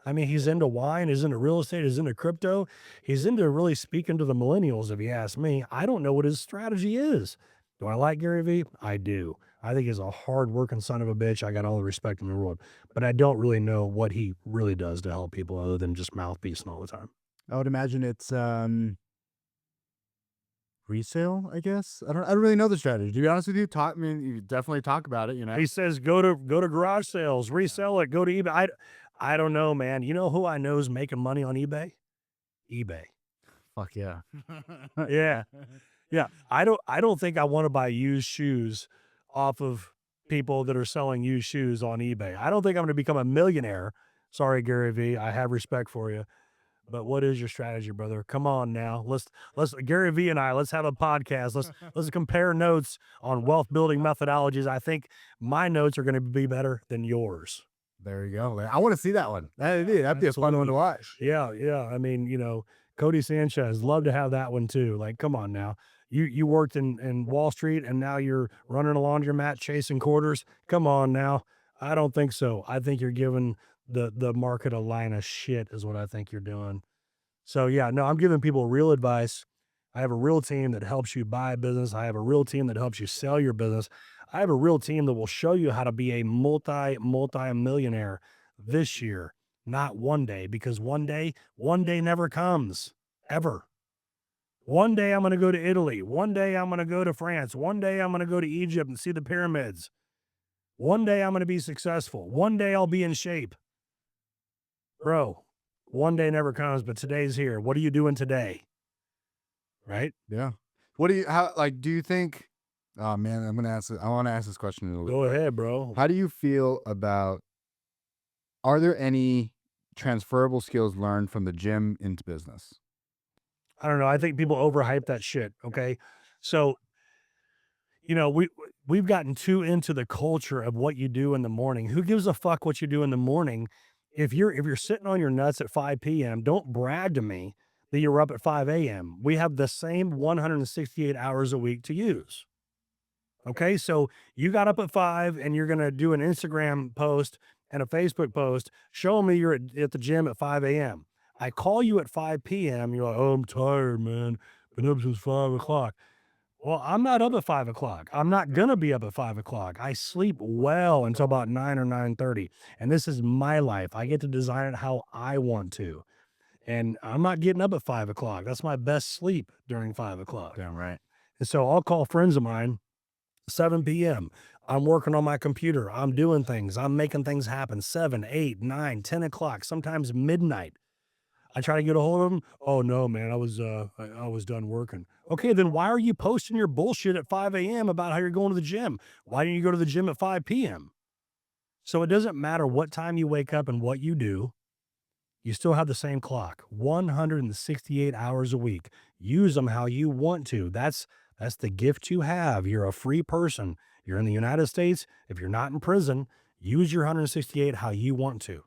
I mean, he's into wine, he's into real estate, he's into crypto. He's into really speaking to the millennials, if you ask me. I don't know what his strategy is. Do I like Gary Vee? I do. I think he's a hard-working son of a bitch. I got all the respect in the world. But I don't really know what he really does to help people other than just mouthpiecing all the time. I would imagine it's resale, I guess. I don't really know the strategy. To be honest with you, you definitely talk about it, you know. He says, go to garage sales, resell it, go to eBay. I don't know, man. You know who I know is making money on eBay? eBay. Fuck yeah. Yeah. Yeah. I don't think I want to buy used shoes off of people that are selling used shoes on eBay. I don't think I'm going to become a millionaire. Sorry, Gary Vee. I have respect for you. But what is your strategy, brother? Come on now. Let's Gary Vee and let's have a podcast. Let's compare notes on wealth building methodologies. I think my notes are going to be better than yours. There you go. I want to see that one. That'd be a fun one to watch. Yeah, yeah. I mean, Cody Sanchez, love to have that one too. Like, come on now. You worked in Wall Street and now you're running a laundromat chasing quarters. Come on now. I don't think so. I think you're giving the market a line of shit is what I think you're doing. So yeah, no, I'm giving people real advice. I have a real team that helps you buy a business. I have a real team that helps you sell your business. I have a real team that will show you how to be a multi-millionaire this year, not one day, because one day never comes, ever. One day I'm going to go to Italy. One day I'm going to go to France. One day I'm going to go to Egypt and see the pyramids. One day I'm going to be successful. One day I'll be in shape. Bro, one day never comes, but today's here. What are you doing today? Right? Yeah. Do you think, oh man, I want to ask this question a little bit. Go ahead, bro. How do you feel about, are there any transferable skills learned from the gym into business? I don't know. I think people overhype that shit. Okay. So, we've gotten too into the culture of what you do in the morning. Who gives a fuck what you do in the morning? If you're sitting on your nuts at 5 p.m., don't brag to me that you're up at 5 a.m. We have the same 168 hours a week to use. Okay. So you got up at 5 and you're going to do an Instagram post and a Facebook post. Show me you're at the gym at 5 a.m. I call you at 5 p.m. You're like, oh, I'm tired, man. Been up since 5 o'clock. Well, I'm not up at 5 o'clock. I'm not going to be up at 5 o'clock. I sleep well until about 9 or 9:30. And this is my life. I get to design it how I want to. And I'm not getting up at 5 o'clock. That's my best sleep during 5 o'clock. Damn right. And so I'll call friends of mine, 7 p.m. I'm working on my computer. I'm doing things. I'm making things happen. 7, 8, 9, 10 o'clock, sometimes midnight. I try to get a hold of them. Oh no, man, I was done working. Okay, then why are you posting your bullshit at 5 a.m. about how you're going to the gym? Why didn't you go to the gym at 5 p.m.? So it doesn't matter what time you wake up and what you do. You still have the same clock, 168 hours a week. Use them how you want to. That's the gift you have. You're a free person. You're in the United States. If you're not in prison, use your 168 how you want to.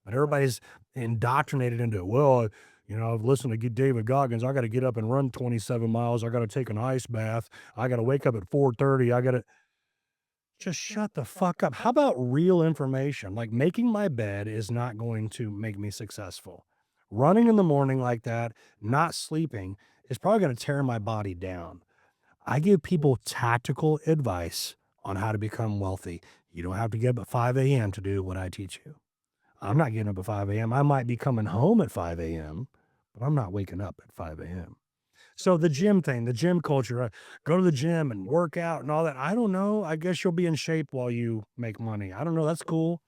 But everybody's indoctrinated into, well, I've listened to David Goggins. I got to get up and run 27 miles. I got to take an ice bath. I got to wake up at 4:30. I got to just shut the fuck up. How about real information? Like making my bed is not going to make me successful. Running in the morning like that, not sleeping is probably going to tear my body down. I give people tactical advice on how to become wealthy. You don't have to get up at 5 a.m. to do what I teach you. I'm not getting up at 5 a.m. I might be coming home at 5 a.m., but I'm not waking up at 5 a.m. So the gym thing, the gym culture, go to the gym and work out and all that. I don't know. I guess you'll be in shape while you make money. I don't know. That's cool.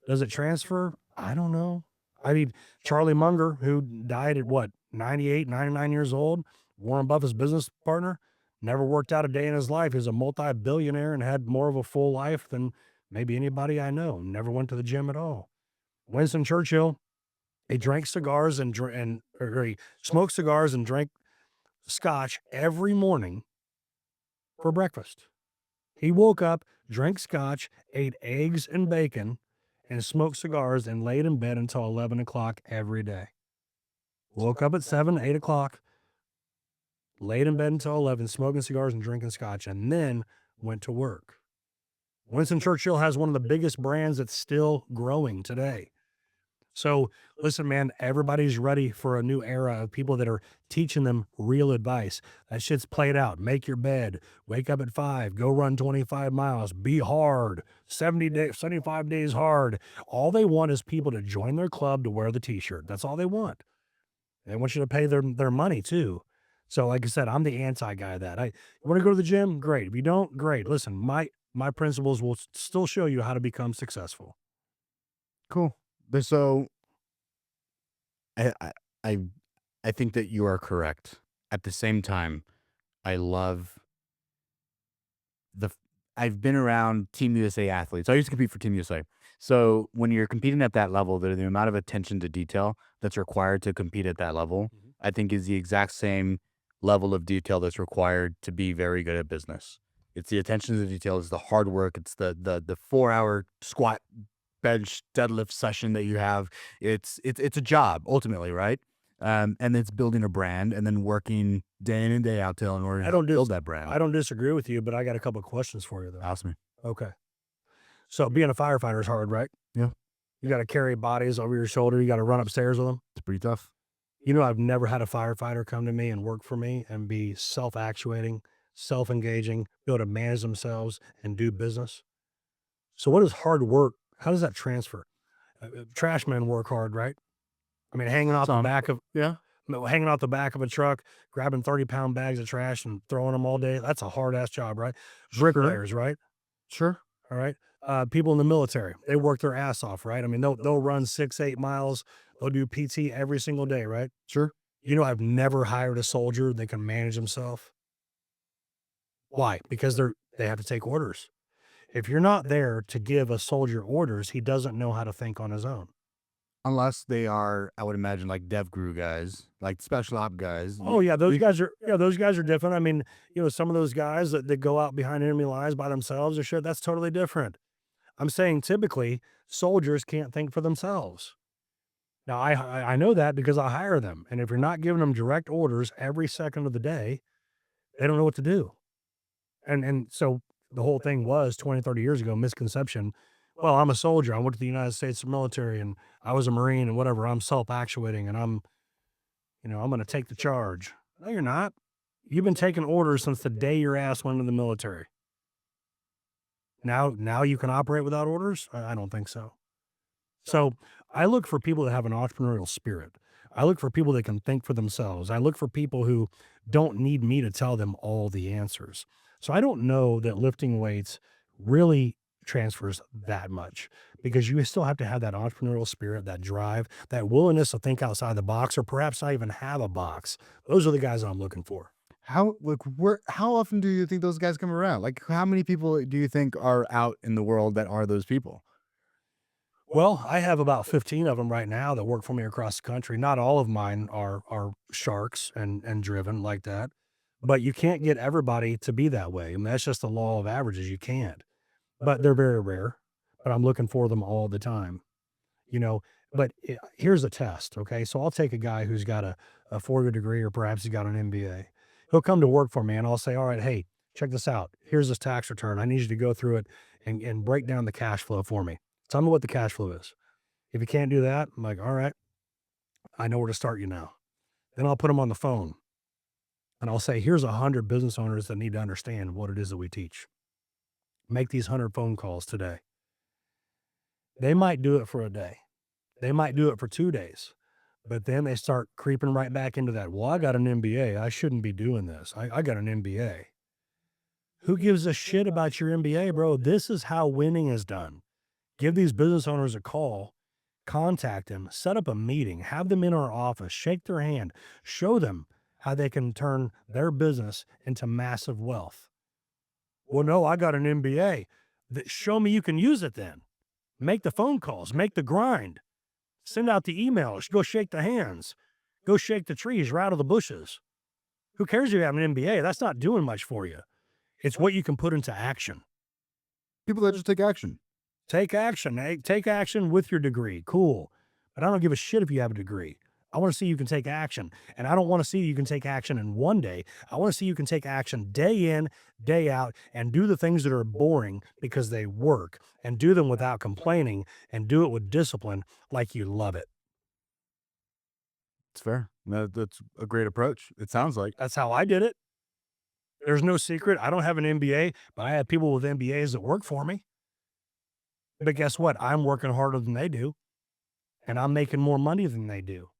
Does it transfer? I don't know. I mean, Charlie Munger, who died at what, 98, 99 years old, Warren Buffett's business partner, never worked out a day in his life. He was a multi-billionaire and had more of a full life than maybe anybody I know. Never went to the gym at all. Winston Churchill, he drank cigars or he smoked cigars and drank scotch every morning for breakfast. He woke up, drank scotch, ate eggs and bacon, and smoked cigars and laid in bed until 11 o'clock every day. Woke up at 7, 8 o'clock, laid in bed until 11, smoking cigars and drinking scotch, and then went to work. Winston Churchill has one of the biggest brands that's still growing today. So listen, man, everybody's ready for a new era of people that are teaching them real advice. That shit's played out. Make your bed, wake up at 5, go run 25 miles, be hard, 75 days hard. All they want is people to join their club to wear the t-shirt. That's all they want. They want you to pay their money too. So like I said, I'm the anti guy of that. You want to go to the gym? Great. If you don't, great. Listen, my principles will still show you how to become successful. Cool. But so I I I I think that you are correct. At the same time, I love the f- I've been around Team USA athletes. I used to compete for Team USA. So when you're competing at that level, the amount of attention to detail that's required to compete at that level, Mhm. I think is the exact same level of detail that's required to be very good at business. It's the attention to the detail, it's the hard work, it's the 4 hour squat bench deadlift session that you have. It's a job ultimately, right? And it's building a brand and then working day in and day out in order I to don't build dis that brand. I don't disagree with you, but I got a couple of questions for you though. Ask me. Okay. So being a firefighter is hard, right? Yeah, You got to carry bodies over your shoulder. You got to run upstairs with them. it's pretty tough. You know, I've never had a firefighter come to me and work for me and be self-actuating, self-engaging, be able to manage themselves and do business. So what is hard work? How does that transfer? Trash men work hard, right? I mean, Some, yeah, hanging out the back of a truck, grabbing 30-pound bags of trash and throwing them all day. That's a hard ass job, right? sure, Bricklayers, right? sure. All right. People in the military, they work their ass off, right? I mean, they'll run 6, 8 miles. They'll do PT every single day, right? Sure. You know, I've never hired a soldier that can manage himself. Why? Because they have to take orders. If you're not there to give a soldier orders, he doesn't know how to think on his own. Unless they are, I would imagine, like dev crew guys, like special op guys. Oh yeah, those guys are different. I mean, you know, some of those guys that go out behind enemy lines by themselves or shit, that's totally different. I'm saying typically soldiers can't think for themselves. Now I know that because I hire them, and if you're not giving them direct orders every second of the day, they don't know what to do. And so the whole thing was 20, 30 years ago, misconception. Well, I'm a soldier. I went to the United States military and I was a Marine and whatever. I'm self-actuating and I'm going to take the charge. No, you're not. You've been taking orders since the day your ass went into the military. Now you can operate without orders? I don't think so. So I look for people that have an entrepreneurial spirit. I look for people that can think for themselves. I look for people who don't need me to tell them all the answers. So I don't know that lifting weights really transfers that much because you still have to have that entrepreneurial spirit, that drive, that willingness to think outside the box, or perhaps not even have a box. Those are the guys I'm looking for. How often do you think those guys come around? Like, how many people do you think are out in the world that are those people? Well, I have about 15 of them right now that work for me across the country. Not all of mine are sharks and driven like that, but you can't get everybody to be that way. I mean, that's just the law of averages. You can't, but they're very rare. But I'm looking for them all the time, you know. But here's a test. Okay. So I'll take a guy who's got a 4 year degree or perhaps he's got an MBA. He'll come to work for me and I'll say, all right, hey, check this out. Here's this tax return. I need you to go through it and break down the cash flow for me. Tell me what the cash flow is. If you can't do that, I'm like, all right, I know where to start you now. Then I'll put them on the phone and I'll say, here's 100 business owners that need to understand what it is that we teach. Make these 100 phone calls today. They might do it for a day. They might do it for 2 days, but then they start creeping right back into that. Well, I got an MBA. I shouldn't be doing this. I got an MBA. Who gives a shit about your MBA, bro? This is how winning is done. Give these business owners a call. contact them, set up a meeting, have them in our office, shake their hand, show them how they can turn their business into massive wealth. Well, no, I got an MBA. Show me you can use it then. Make the phone calls, make the grind, send out the emails, go shake the hands, go shake the trees, rattle the bushes. Who cares if you have an MBA? That's not doing much for you. It's what you can put into action. People that just take action. Take action. Take action with your degree. Cool. But I don't give a shit if you have a degree. I want to see you can take action. And I don't want to see you can take action in one day. I want to see you can take action day in, day out, and do the things that are boring because they work, and do them without complaining, and do it with discipline like you love it. It's fair. That's a great approach. It sounds like. That's how I did it. There's no secret. I don't have an MBA, but I have people with MBAs that work for me. But guess what? I'm working harder than they do, and I'm making more money than they do.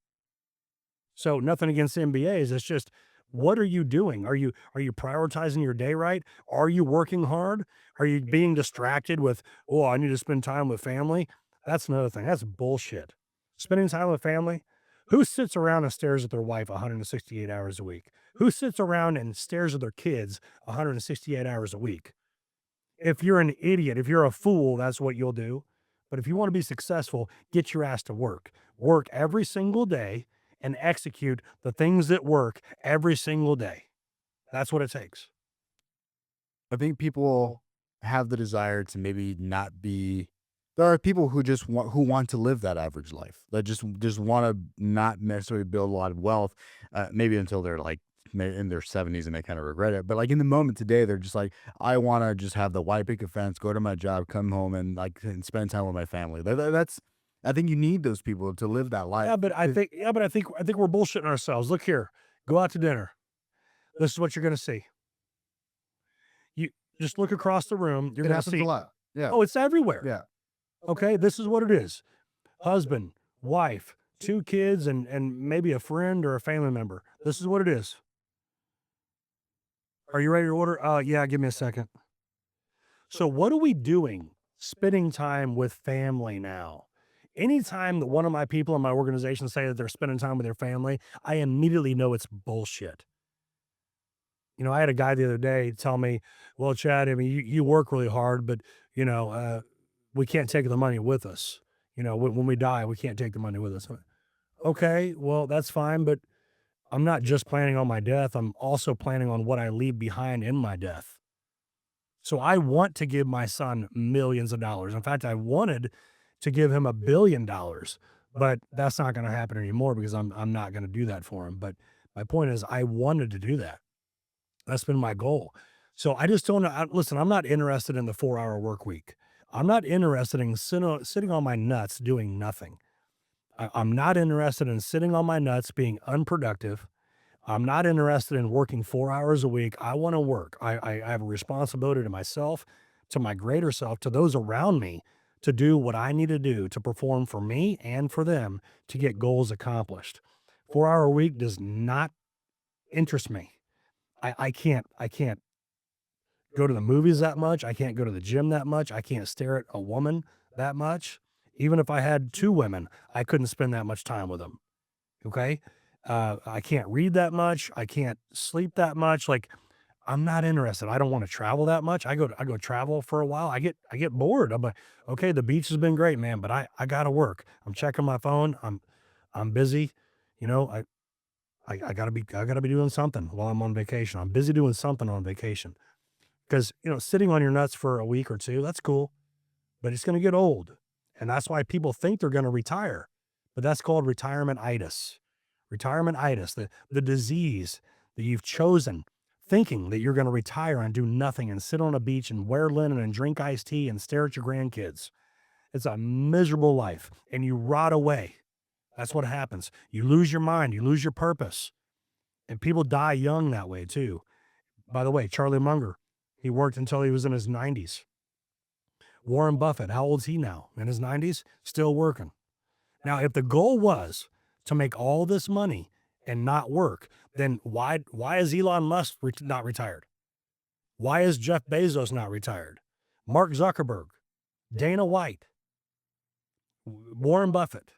So nothing against MBAs. It's just, what are you doing? Are you prioritizing your day right? Are you working hard? Are you being distracted with, oh, I need to spend time with family? That's another thing. That's bullshit. Spending time with family. Who sits around and stares at their wife 168 hours a week? Who sits around and stares at their kids 168 hours a week? If you're an idiot, if you're a fool, that's what you'll do. But if you want to be successful, get your ass to work. Work every single day and execute the things that work every single day. That's what it takes. I think people have the desire to maybe not be. There are people who just want to live that average life, that just want to not necessarily build a lot of wealth, maybe until they're like in their 70s and they kind of regret it. But like in the moment today, they're just like, I want to just have the white picket fence, go to my job, come home, and like and spend time with my family. That's I think you need those people to live that life. Yeah, but I think we're bullshitting ourselves. Look here, go out to dinner. This is what you're going to see. You just look across the room. You're It going to happens see. a lot. Yeah. Oh, it's everywhere. Yeah. Okay, this is what it is. Husband, wife, 2 kids, and maybe a friend or a family member. This is what it is. Are you ready to order? Yeah, give me a second. So what are we doing? Spending time with family now. Anytime that one of my people in my organization say that they're spending time with their family, I immediately know it's bullshit. You know, I had a guy the other day tell me, well, Chad, I mean, you work really hard, but, you know, we can't take the money with us. You know, when we die, we can't take the money with us. Okay, well, that's fine, but I'm not just planning on my death. I'm also planning on what I leave behind in my death. So I want to give my son millions of dollars. In fact, I wanted to give him $1 billion, but that's not going to happen anymore because I'm not going to do that for him. But my point is, I wanted to do that. That's been my goal. So I just don't know. Listen, I'm not interested in the 4-hour work week. I'm not interested in sitting on my nuts doing nothing. I'm not interested in sitting on my nuts being unproductive. I'm not interested in working 4 hours a week. I want to work. I have a responsibility to myself, to my greater self, to those around me to do what I need to do to perform for me and for them to get goals accomplished. 4-hour week does not interest me. I can't go to the movies that much. I can't go to the gym that much. I can't stare at a woman that much. Even if I had 2 women, I couldn't spend that much time with them. Okay. I can't read that much. I can't sleep that much. Like, I'm not interested. I don't want to travel that much. I go travel for a while. I get bored. I'm like, okay, the beach has been great, man, but I gotta work. I'm checking my phone. I'm busy. You know, I gotta be doing something while I'm on vacation. I'm busy doing something on vacation. Because, you know, sitting on your nuts for a week or 2, that's cool, but it's gonna get old. And that's why people think they're gonna retire. But that's called retirement-itis. Retirement-itis, the disease that you've chosen, thinking that you're going to retire and do nothing and sit on a beach and wear linen and drink iced tea and stare at your grandkids. It's a miserable life, and you rot away. That's what happens. You lose your mind. You lose your purpose. And people die young that way, too. By the way, Charlie Munger, he worked until he was in his 90s. Warren Buffett, how old's he now? In his 90s? Still working. Now, if the goal was to make all this money and not work, then why is Elon Musk not retired? Why is Jeff Bezos not retired? Mark Zuckerberg, Dana White. Warren Buffett,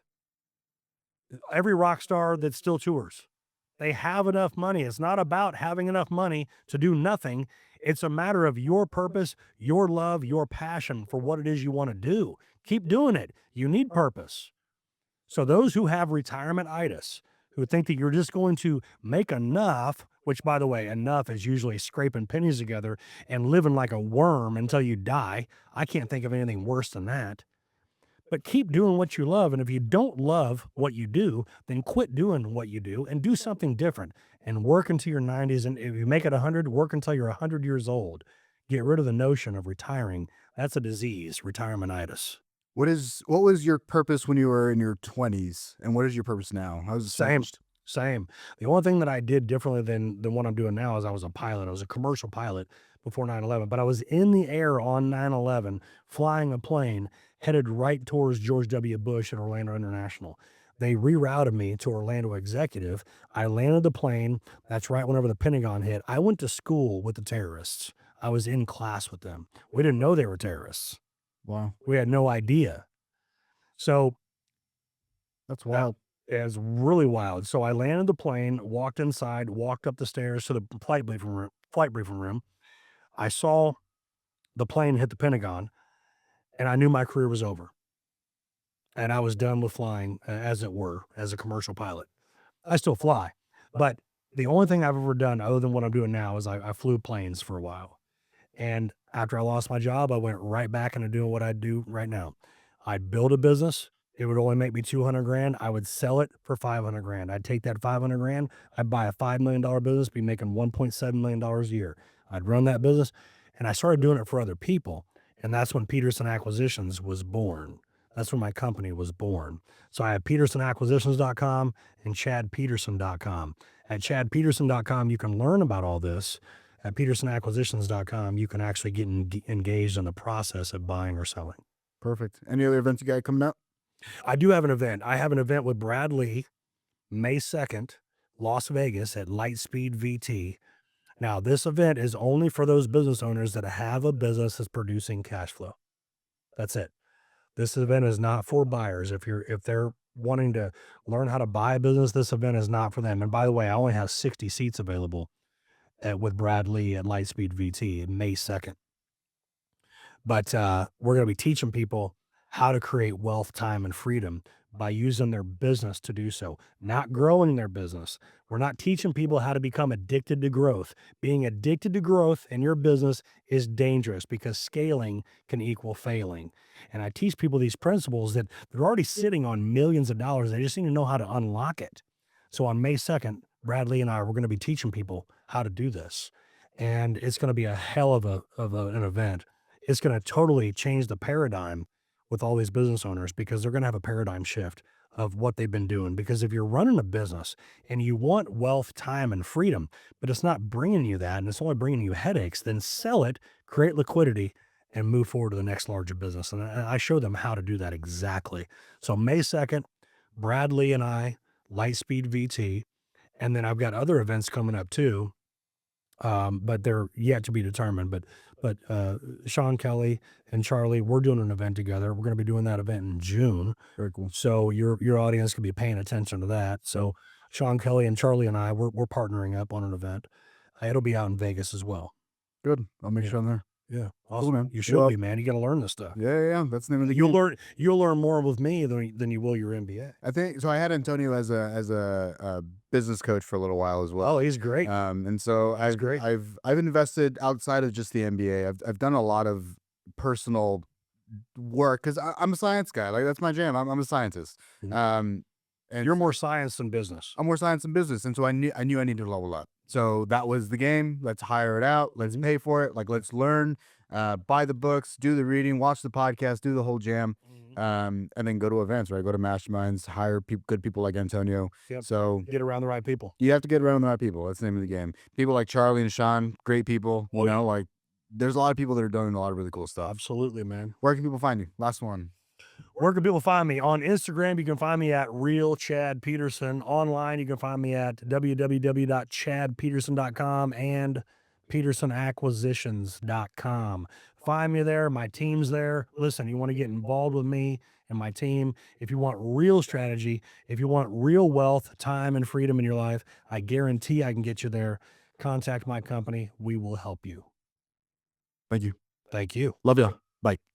every rock star that still tours. They have enough money. It's not about having enough money to do nothing. It's a matter of your purpose, your love, your passion for what it is you want to do. Keep doing it. You need purpose. So those who have retirement-itis, who think that you're just going to make enough, which, by the way, enough is usually scraping pennies together and living like a worm until you die. I can't think of anything worse than that. But keep doing what you love. And if you don't love what you do, then quit doing what you do and do something different and work into your 90s. And if you make it 100, work until you're 100 years old. Get rid of the notion of retiring. That's a disease, retirementitis. What was your purpose when you were in your 20s, and what is your purpose now? How's it Same. changed? Same. The only thing that I did differently than what I'm doing now is I was a pilot. I was a commercial pilot before 9/11, but I was in the air on 9/11, flying a plane headed right towards George W. Bush at Orlando International. They rerouted me to Orlando Executive. I landed the plane. That's right whenever the Pentagon hit. I went to school with the terrorists. I was in class with them. We didn't know they were terrorists. Wow, We had no idea. So that's wild. it's really wild. So I landed the plane, walked inside, walked up the stairs to the flight briefing room. I saw the plane hit the Pentagon, and I knew my career was over. And I was done with flying, as it were, as a commercial pilot. I still fly, but the only thing I've ever done other than what I'm doing now is I flew planes for a while. And after I lost my job, I went right back into doing what I do right now. I'd build a business. It would only make me 200 grand. I would sell it for 500 grand. I'd take that 500 grand. I'd buy a $5 million business, be making $1.7 million a year. I'd run that business, and I started doing it for other people. And that's when Peterson Acquisitions was born. That's when my company was born. So I have petersonacquisitions.com and chadpeterson.com. At chadpeterson.com, you can learn about all this. At petersonacquisitions.com, you can actually get engaged in the process of buying or selling. Perfect. Any other events you got coming up? I do have an event. I have an event with Brad Lee, May 2nd, Las Vegas at Lightspeed VT. Now, this event is only for those business owners that have a business that's producing cash flow. That's it. This event is not for buyers. If they're wanting to learn how to buy a business, this event is not for them. And by the way, I only have 60 seats available with Brad Lee at Lightspeed VT May 2nd. But we're going to be teaching people how to create wealth, time, and freedom by using their business to do so, not growing their business. We're not teaching people how to become addicted to growth. Being addicted to growth in your business is dangerous because scaling can equal failing. And I teach people these principles that they're already sitting on millions of dollars. They just need to know how to unlock it. So on May 2nd, Bradley and I, we're going to be teaching people how to do this. And it's going to be a hell of an event. It's going to totally change the paradigm with all these business owners because they're going to have a paradigm shift of what they've been doing. Because if you're running a business and you want wealth, time, and freedom, but it's not bringing you that and it's only bringing you headaches, then sell it, create liquidity, and move forward to the next larger business. And I show them how to do that exactly. So May 2nd, Bradley and I, Lightspeed VT, and then I've got other events coming up too. But they're yet to be determined. But Sean Kelly and Charlie, we're doing an event together. We're going to be doing that event in June. Very cool. So your audience can be paying attention to that. So Sean Kelly and Charlie and I, we're partnering up on an event. It'll be out in Vegas as well. Good. I'll make Yeah. sure I'm there. Yeah, awesome. Cool, man. You should Well- be, man. You got to learn this stuff. Yeah. That's the name of the You'll game. learn more with me than you will your MBA. I think so. I had Antonio as a business coach for a little while as well. Oh, he's great. And so That's great. I've invested outside of just the MBA. I've done a lot of personal work because I'm a science guy. Like that's my jam. I'm a scientist. Mhm. And You're more science than business. I'm more science and business, and so I knew I needed to level up. So that was the game. Let's hire it out. Let's pay for it. Like let's learn, buy the books, do the reading, watch the podcast, do the whole jam, and then go to events. Right, go to masterminds, hire good people like Antonio. Yep. So Get around the right people. you have to get around the right people. That's the name of the game. People like Charlie and Sean, great people. Well, You know, like there's a lot of people that are doing a lot of really cool stuff. Absolutely, man. Where can people find you? Last one. Where can people find me? On Instagram, you can find me at Real Chad Peterson. Online, you can find me at www.chadpeterson.com and petersonacquisitions.com. find me there. My team's there. Listen, you want to get involved with me and my team. If you want real strategy, if you want real wealth, time, and freedom in your life, I guarantee I can get you there. Contact my company. We will help you. Thank you. Thank you. Love ya. Bye.